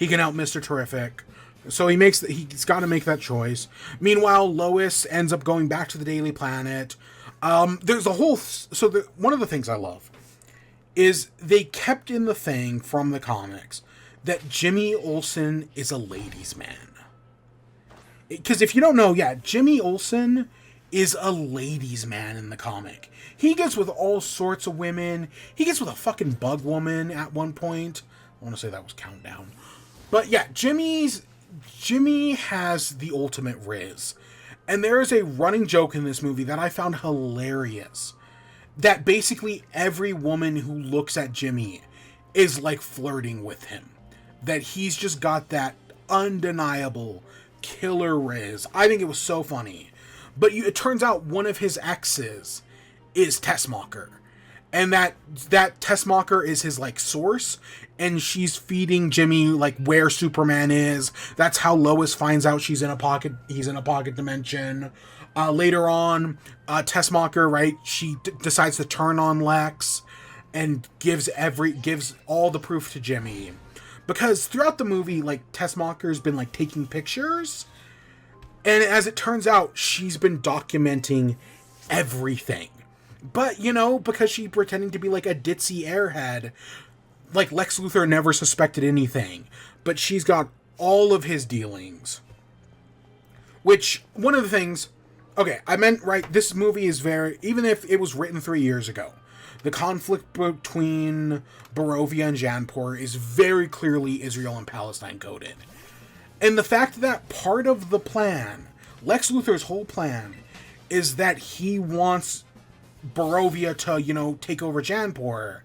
Mr. Terrific. So he's got to make that choice. Meanwhile, Lois ends up going back to the Daily Planet. There's a whole... one of the things I love is they kept in the thing from the comics that Jimmy Olsen is a ladies' man. Because if you don't know, yeah, Jimmy Olsen is a ladies' man in the comic. He gets with all sorts of women. He gets with a fucking bug woman at one point. I want to say that was Countdown. But yeah, Jimmy has the ultimate riz. And there is a running joke in this movie that I found hilarious. That basically every woman who looks at Jimmy is like flirting with him. That he's just got that undeniable killer riz. I think it was so funny. But it turns out one of his exes is Tessmacher. And that Tessmacher is his, like, source. And she's feeding Jimmy, like, where Superman is. That's how Lois finds out he's in a pocket dimension. Later on, Tessmacher, right, she decides to turn on Lex and gives all the proof to Jimmy. Because throughout the movie, like, Tessmacher's been, like, taking pictures. And as it turns out, she's been documenting everything. But, you know, because she's pretending to be, like, a ditzy airhead, like, Lex Luthor never suspected anything. But she's got all of his dealings. Which, one of the things... Okay, I meant, right, this movie is very... Even if it was written 3 years ago, the conflict between Barovia and Janpur is very clearly Israel and Palestine coded. And the fact that part of the plan, Lex Luthor's whole plan, is that he wants Barovia to, you know, take over Janpur.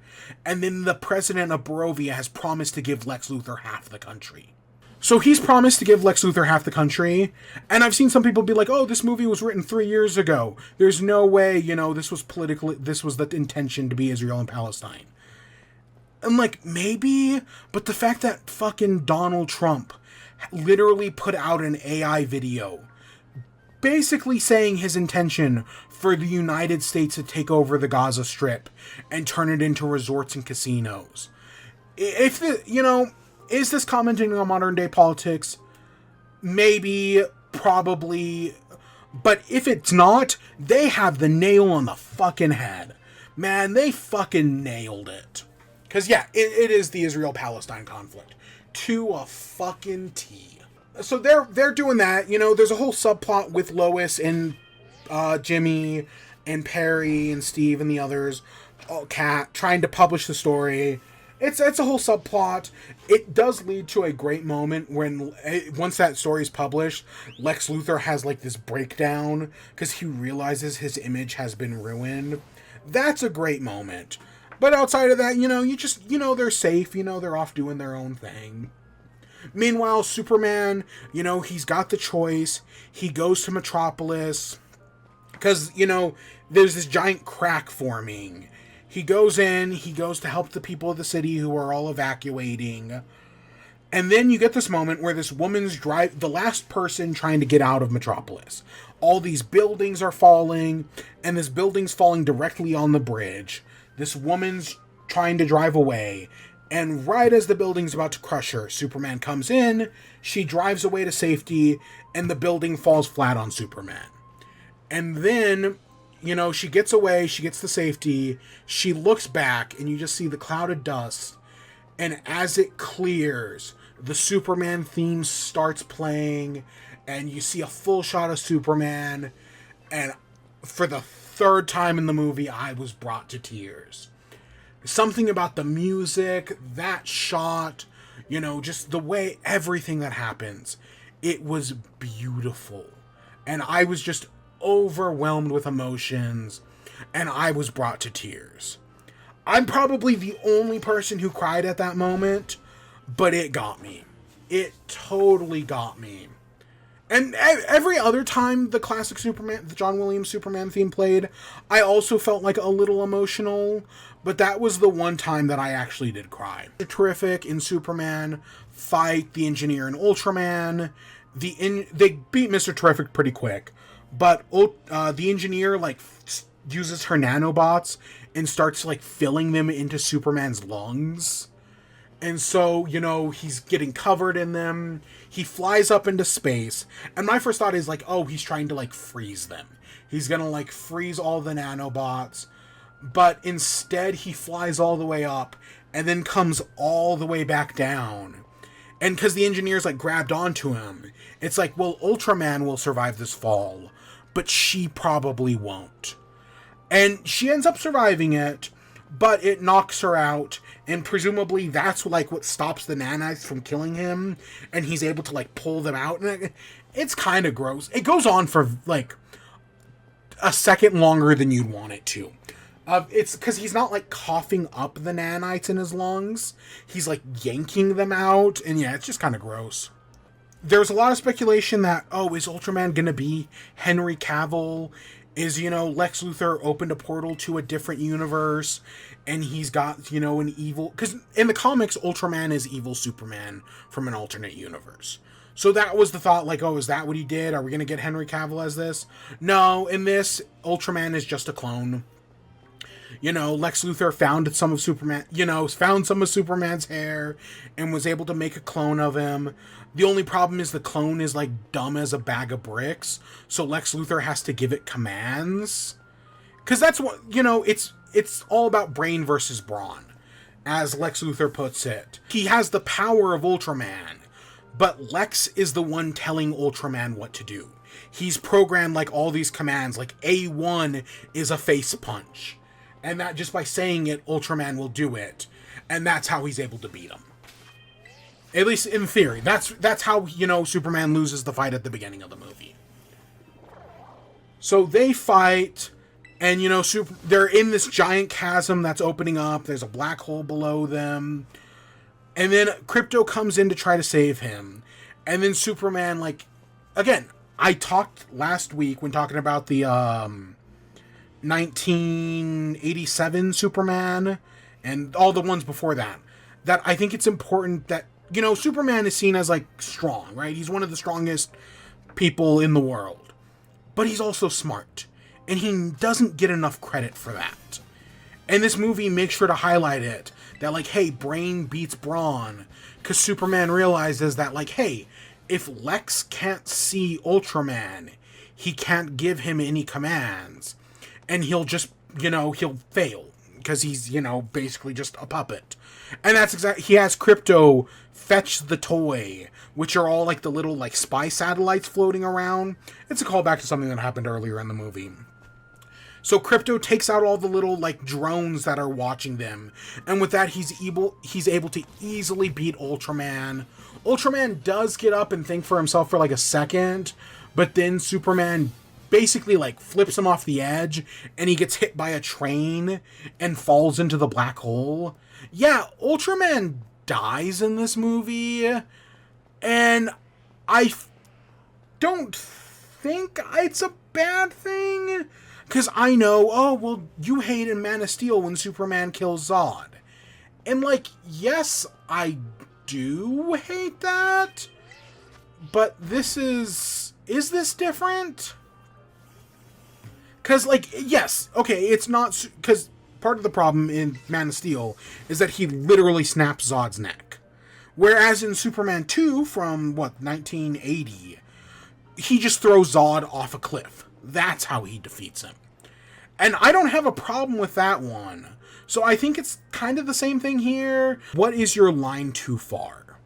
And then the president of Barovia has promised to give Lex Luthor half the country. So he's promised to give Lex Luthor half the country. And I've seen some people be like, oh, this movie was written 3 years ago. There's no way, you know, this was the intention to be Israel and Palestine. I'm like, maybe, but the fact that fucking Donald Trump literally put out an AI video basically saying his intention for the United States to take over the Gaza Strip and turn it into resorts and casinos. If is this commenting on modern day politics? Maybe, probably, but if it's not, they have the nail on the fucking head. Man, they fucking nailed it. Because yeah, it is the Israel-Palestine conflict. To a fucking T. So they're doing that. You know, there's a whole subplot with Lois and Jimmy and Perry and Steve and the others, Kat, trying to publish the story. It's a whole subplot. It does lead to a great moment when, once that story is published, Lex Luthor has like this breakdown because he realizes his image has been ruined. That's a great moment. But outside of that, they're safe. They're off doing their own thing. Meanwhile, Superman, he's got the choice. He goes to Metropolis because, there's this giant crack forming. He goes in, he goes to help the people of the city who are all evacuating. And then you get this moment where this woman's the last person trying to get out of Metropolis. All these buildings are falling, and this building's falling directly on the bridge. This woman's trying to drive away, and right as the building's about to crush her, Superman comes in, she drives away to safety, and the building falls flat on Superman. And then, she gets away, she gets to safety, she looks back, and you just see the cloud of dust, and as it clears, the Superman theme starts playing, and you see a full shot of Superman, and for the third time in the movie, I was brought to tears. Something about the music, that shot, just the way everything that happens, it was beautiful. And I was just overwhelmed with emotions, and I was brought to tears. I'm probably the only person who cried at that moment, but it got me. It totally got me. And every other time the classic Superman, the John Williams Superman theme played, I also felt like a little emotional, but that was the one time that I actually did cry. Terrific in Superman fight the Engineer and Ultraman. They beat Mr. Terrific pretty quick, but the Engineer uses her nanobots and starts filling them into Superman's lungs. And so, he's getting covered in them. He flies up into space. And my first thought is he's trying to freeze them. He's gonna freeze all the nanobots. But instead he flies all the way up and then comes all the way back down. And because the Engineer's grabbed onto him, it's well, Ultraman will survive this fall, but she probably won't. And she ends up surviving it, but it knocks her out, and presumably that's what stops the nanites from killing him, and he's able to pull them out, and it's kind of gross. It goes on for a second longer than you'd want it to. It's because he's not coughing up the nanites in his lungs, he's yanking them out, and yeah, it's just kind of gross. There's a lot of speculation that, is Ultraman gonna be Henry Cavill? Is, Lex Luthor opened a portal to a different universe, and he's got, an evil... Because in the comics, Ultraman is evil Superman from an alternate universe. So that was the thought, is that what he did? Are we going to get Henry Cavill as this? No, in this, Ultraman is just a clone. Lex Luthor found some of Superman's hair and was able to make a clone of him. The only problem is the clone is dumb as a bag of bricks, so Lex Luthor has to give it commands. Because that's what, it's all about brain versus brawn, as Lex Luthor puts it. He has the power of Ultraman, but Lex is the one telling Ultraman what to do. He's programmed all these commands, A1 is a face punch. And that just by saying it, Ultraman will do it. And that's how he's able to beat him. At least in theory. That's how, Superman loses the fight at the beginning of the movie. So they fight, and, they're in this giant chasm that's opening up. There's a black hole below them. And then Krypto comes in to try to save him. And then Superman, again, I talked last week when talking about the, 1987 Superman and all the ones before that I think it's important that Superman is seen as strong, right? He's one of the strongest people in the world, but he's also smart, and he doesn't get enough credit for that. And this movie makes sure to highlight it, that hey, brain beats brawn, because Superman realizes that hey, if Lex can't see Ultraman, he can't give him any commands. And he'll just, he'll fail. because he's, you know, basically just a puppet. And that's exactly, he has Crypto fetch the toy, which are all like the little like spy satellites floating around. It's a callback to something that happened earlier in the movie. So Crypto takes out all the little like drones that are watching them, and with that he's able to easily beat Ultraman. Ultraman does get up and think for himself for like a second, but then Superman basically like flips him off the edge and he gets hit by a train and falls into the black hole. Yeah, Ultraman dies in this movie, and I don't think it's a bad thing, because I know, oh, well, you hate in Man of Steel when Superman kills Zod. And, like, yes, I do hate that, but this is this different? Because, like, yes, okay, it's not, because part of the problem in Man of Steel is that he literally snaps Zod's neck. Whereas in Superman 2 from, 1980, he just throws Zod off a cliff. That's how he defeats him. And I don't have a problem with that one. So I think it's kind of the same thing here. What is your line too far?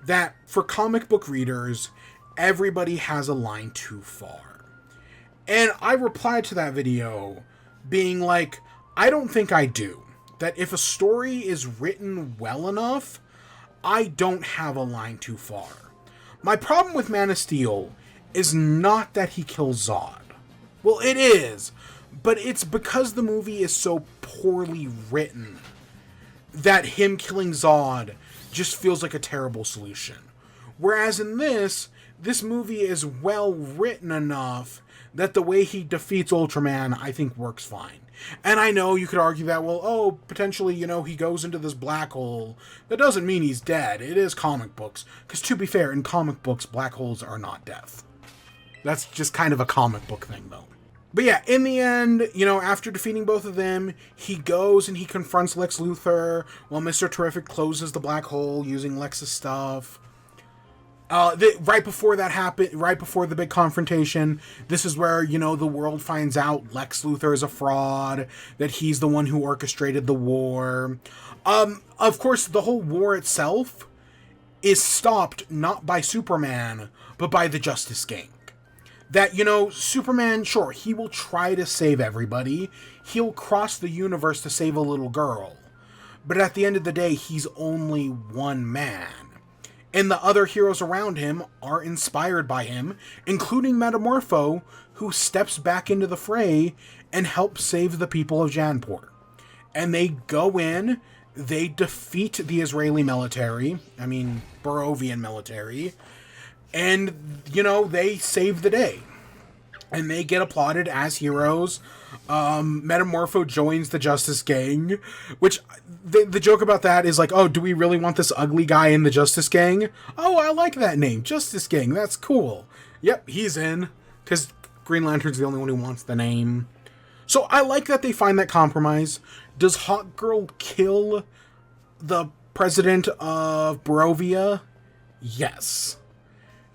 That, for comic book readers, everybody has a line too far. And I replied to that video being like, I don't think I do. That if a story is written well enough, I don't have a line too far. My problem with Man of Steel is not that he kills Zod. Well, it is, but it's because the movie is so poorly written that him killing Zod just feels like a terrible solution. Whereas in this movie is well written enough that the way he defeats Ultraman, I think, works fine. And I know you could argue that, well, oh, potentially, you know, he goes into this black hole. That doesn't mean he's dead. It is comic books. Because to be fair, in comic books, black holes are not death. That's just kind of a comic book thing, though. But yeah, in the end, you know, after defeating both of them, he goes and he confronts Lex Luthor while Mr. Terrific closes the black hole using Lex's stuff. Right before that happened, right before the big confrontation, this is where, you know, the world finds out Lex Luthor is a fraud, that he's the one who orchestrated the war. Of course, the whole war itself is stopped not by Superman, but by the Justice Gang. That, you know, Superman, sure, he will try to save everybody. He'll cross the universe to save a little girl. But at the end of the day, he's only one man. And the other heroes around him are inspired by him, including Metamorpho, who steps back into the fray and helps save the people of Janpur. And they go in, they defeat the Israeli military, Barovian military, and, you know, they save the day. And they get applauded as heroes. Metamorpho joins the Justice Gang, which the joke about that is like, oh, do we really want this ugly guy in the Justice Gang? Oh, I like that name, Justice Gang, that's cool. Yep, he's in, because Green Lantern's the only one who wants the name. So I like that they find that compromise. Does Hawkgirl kill the president of Barovia? Yes.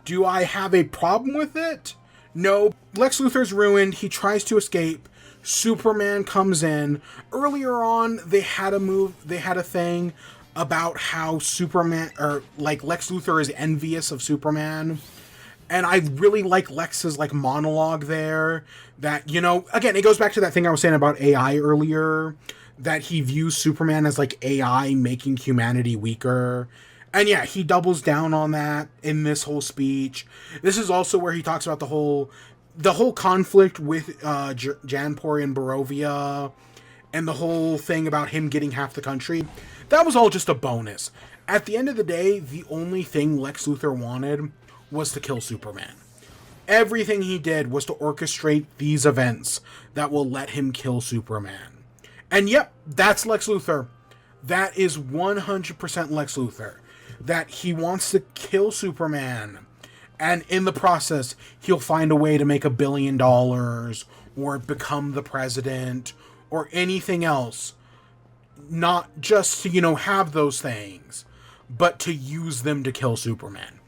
Do I have a problem with it? No. Lex Luthor's ruined. He tries to escape. Superman comes in. Earlier on, they had a thing about how Superman, or like Lex Luthor is envious of Superman. And I really like Lex's like monologue there. That, you know, again, it goes back to that thing I was saying about AI earlier. That he views Superman as like AI making humanity weaker. And yeah, he doubles down on that in this whole speech. This is also where he talks about the whole conflict with Janpur and Barovia, and the whole thing about him getting half the country. That was all just a bonus. At the end of the day, the only thing Lex Luthor wanted was to kill Superman. Everything he did was to orchestrate these events that will let him kill Superman. And yep, that's Lex Luthor. That is 100% Lex Luthor. That he wants to kill Superman, and in the process, he'll find a way to make $1 billion, or become the president, or anything else. Not just to, you know, have those things, but to use them to kill Superman.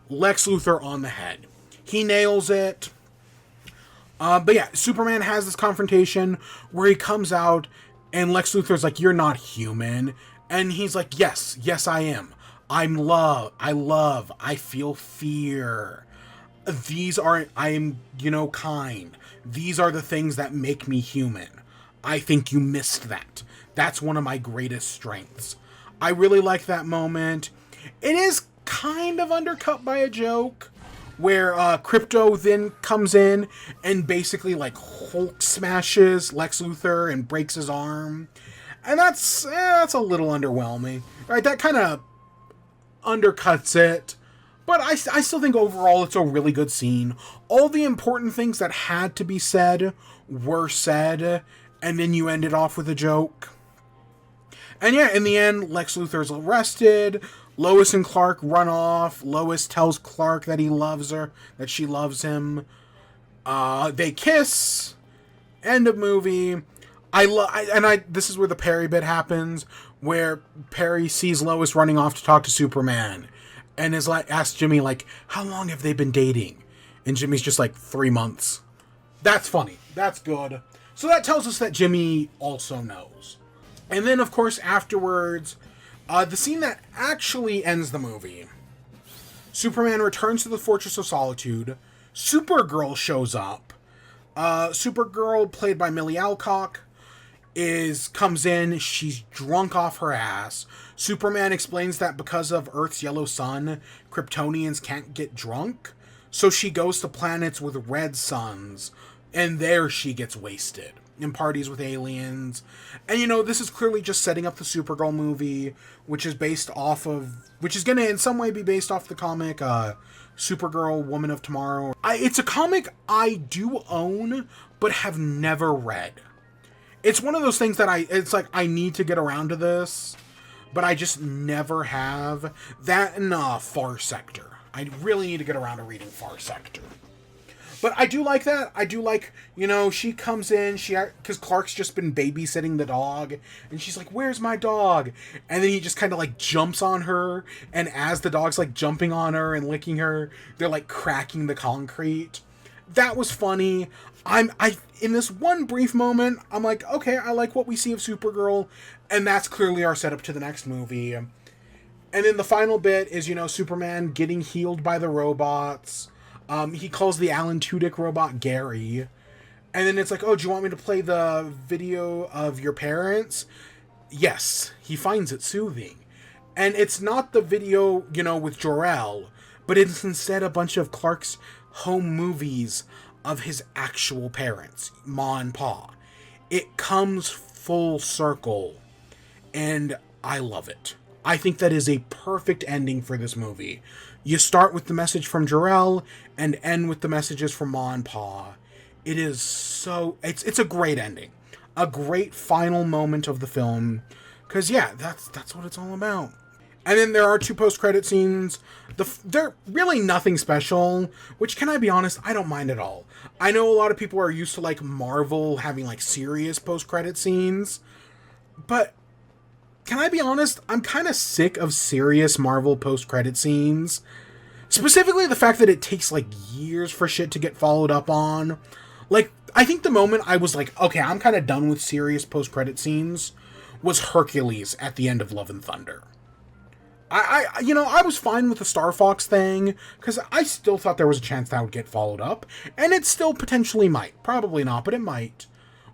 Lex Luthor on the head. He nails it. But yeah, Superman has this confrontation where he comes out And Lex Luthor's like, you're not human. And he's like, yes, I am. I'm love. I feel fear. I am, kind. These are the things that make me human. I think you missed that. That's one of my greatest strengths. I really like that moment. It is kind of undercut by a joke where Krypto then comes in and basically like Hulk smashes Lex Luthor and breaks his arm. And that's a little underwhelming. Right? That kind of undercuts it. But I still think overall it's a really good scene. All the important things that had to be said were said, and then you end it off with a joke. And yeah, in the end, Lex Luthor's arrested. Lois and Clark run off. Lois tells Clark that he loves her, that she loves him. They kiss. End of movie. This is where the Perry bit happens, where Perry sees Lois running off to talk to Superman, and is like, asks Jimmy, like, how long have they been dating? And Jimmy's just like, 3 months. That's funny. That's good. So that tells us that Jimmy also knows. And then, of course, afterwards, the scene that actually ends the movie. Superman returns to the Fortress of Solitude. Supergirl shows up. Supergirl, played by Millie Alcock, comes in. She's drunk off her ass. Superman explains that because of Earth's yellow sun, Kryptonians can't get drunk. So she goes to planets with red suns, and there she gets wasted and parties with aliens. And this is clearly just setting up the Supergirl movie, which is going to in some way be based off the comic Supergirl Woman of Tomorrow. It's a comic I do own but have never read. It's one of those things that I need to get around to this, but I just never have. That and Far Sector. I really need to get around to reading Far Sector. But I do like that. I do like, she comes in, because Clark's just been babysitting the dog, and she's like, where's my dog? And then he just kind of like jumps on her, and as the dog's like jumping on her and licking her, they're like cracking the concrete. That was funny. In this one brief moment, I'm like, okay, I like what we see of Supergirl, and that's clearly our setup to the next movie. And then the final bit is, Superman getting healed by the robots. He calls the Alan Tudyk robot Gary. And then it's like, oh, do you want me to play the video of your parents? Yes, he finds it soothing. And it's not the video, with Jor-El, but it's instead a bunch of Clark's home movies of his actual parents, Ma and Pa. It comes full circle, and I love it. I think that is a perfect ending for this movie. You start with the message from Jor-El and end with the messages from Ma and Pa. It is it's a great ending. A great final moment of the film. Because, yeah, that's what it's all about. And then there are 2 post-credit scenes. They're really nothing special, which, can I be honest, I don't mind at all. I know a lot of people are used to, like, Marvel having, like, serious post-credit scenes. But, can I be honest, I'm kind of sick of serious Marvel post-credit scenes. Specifically the fact that it takes, like, years for shit to get followed up on. Like, I think the moment I was like, okay, I'm kind of done with serious post-credit scenes, was Hercules at the end of Love and Thunder. I was fine with the Star Fox thing, because I still thought there was a chance that would get followed up, and it still potentially might. Probably not, but it might.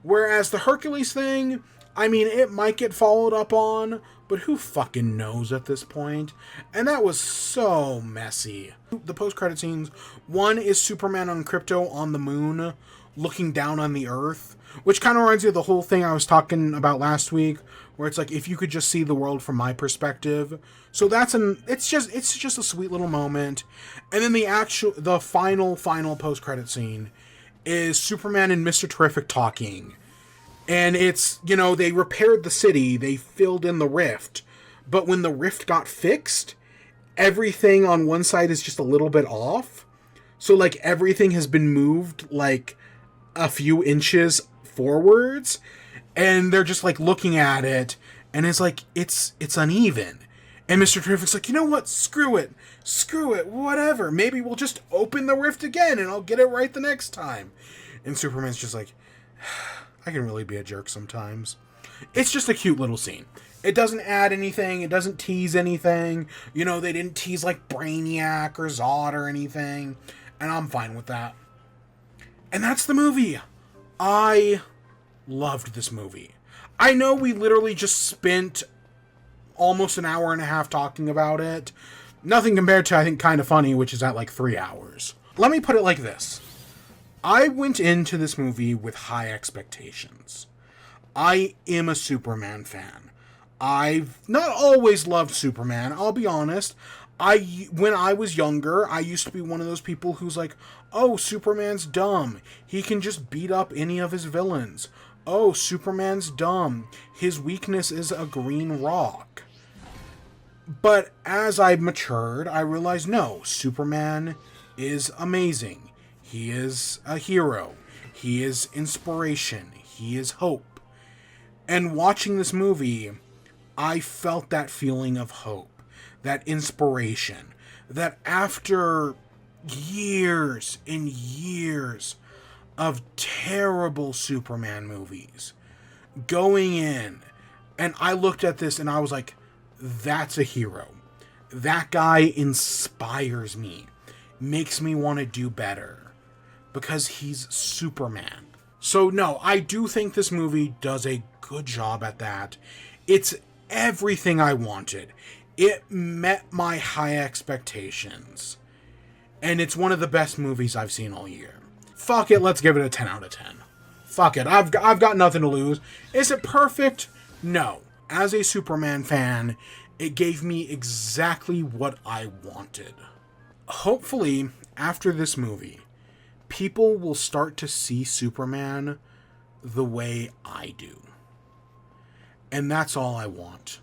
Whereas the Hercules thing, it might get followed up on, but who fucking knows at this point? And that was so messy. The post-credit scenes, one is Superman on Krypto on the moon, looking down on the Earth, which kind of reminds me of the whole thing I was talking about last week, where it's like, if you could just see the world from my perspective. So it's just a sweet little moment. And then the final post-credit scene is Superman and Mr. Terrific talking. And it's, they repaired the city, they filled in the rift, but when the rift got fixed, everything on one side is just a little bit off. So, like, everything has been moved, like, a few inches forwards, and they're just, like, looking at it, and it's like, it's uneven. And Mr. Terrific's like, you know what, screw it, whatever, maybe we'll just open the rift again, and I'll get it right the next time. And Superman's just like, I can really be a jerk sometimes. It's just a cute little scene. It doesn't add anything. It doesn't tease anything. You know, they didn't tease like Brainiac or Zod or anything. And I'm fine with that. And that's the movie. I loved this movie. I know we literally just spent almost an hour and a half talking about it. Nothing compared to, I think, Kinda Funny, which is at like 3 hours. Let me put it like this. I went into this movie with high expectations. I am a Superman fan. I've not always loved Superman, I'll be honest. When I was younger, I used to be one of those people who's like, oh, Superman's dumb. He can just beat up any of his villains. Oh, Superman's dumb. His weakness is a green rock. But as I matured, I realized, no, Superman is amazing. He is a hero. He is inspiration. He is hope. And watching this movie, I felt that feeling of hope, that inspiration, that after years and years of terrible Superman movies, going in, and I looked at this and I was like, that's a hero. That guy inspires me, makes me want to do better, because he's Superman. So no, I do think this movie does a good job at that. It's everything I wanted. It met my high expectations. And it's one of the best movies I've seen all year. Fuck it, let's give it a 10 out of 10. Fuck it, I've got nothing to lose. Is it perfect? No. As a Superman fan, it gave me exactly what I wanted. Hopefully, after this movie, people will start to see Superman the way I do. And that's all I want.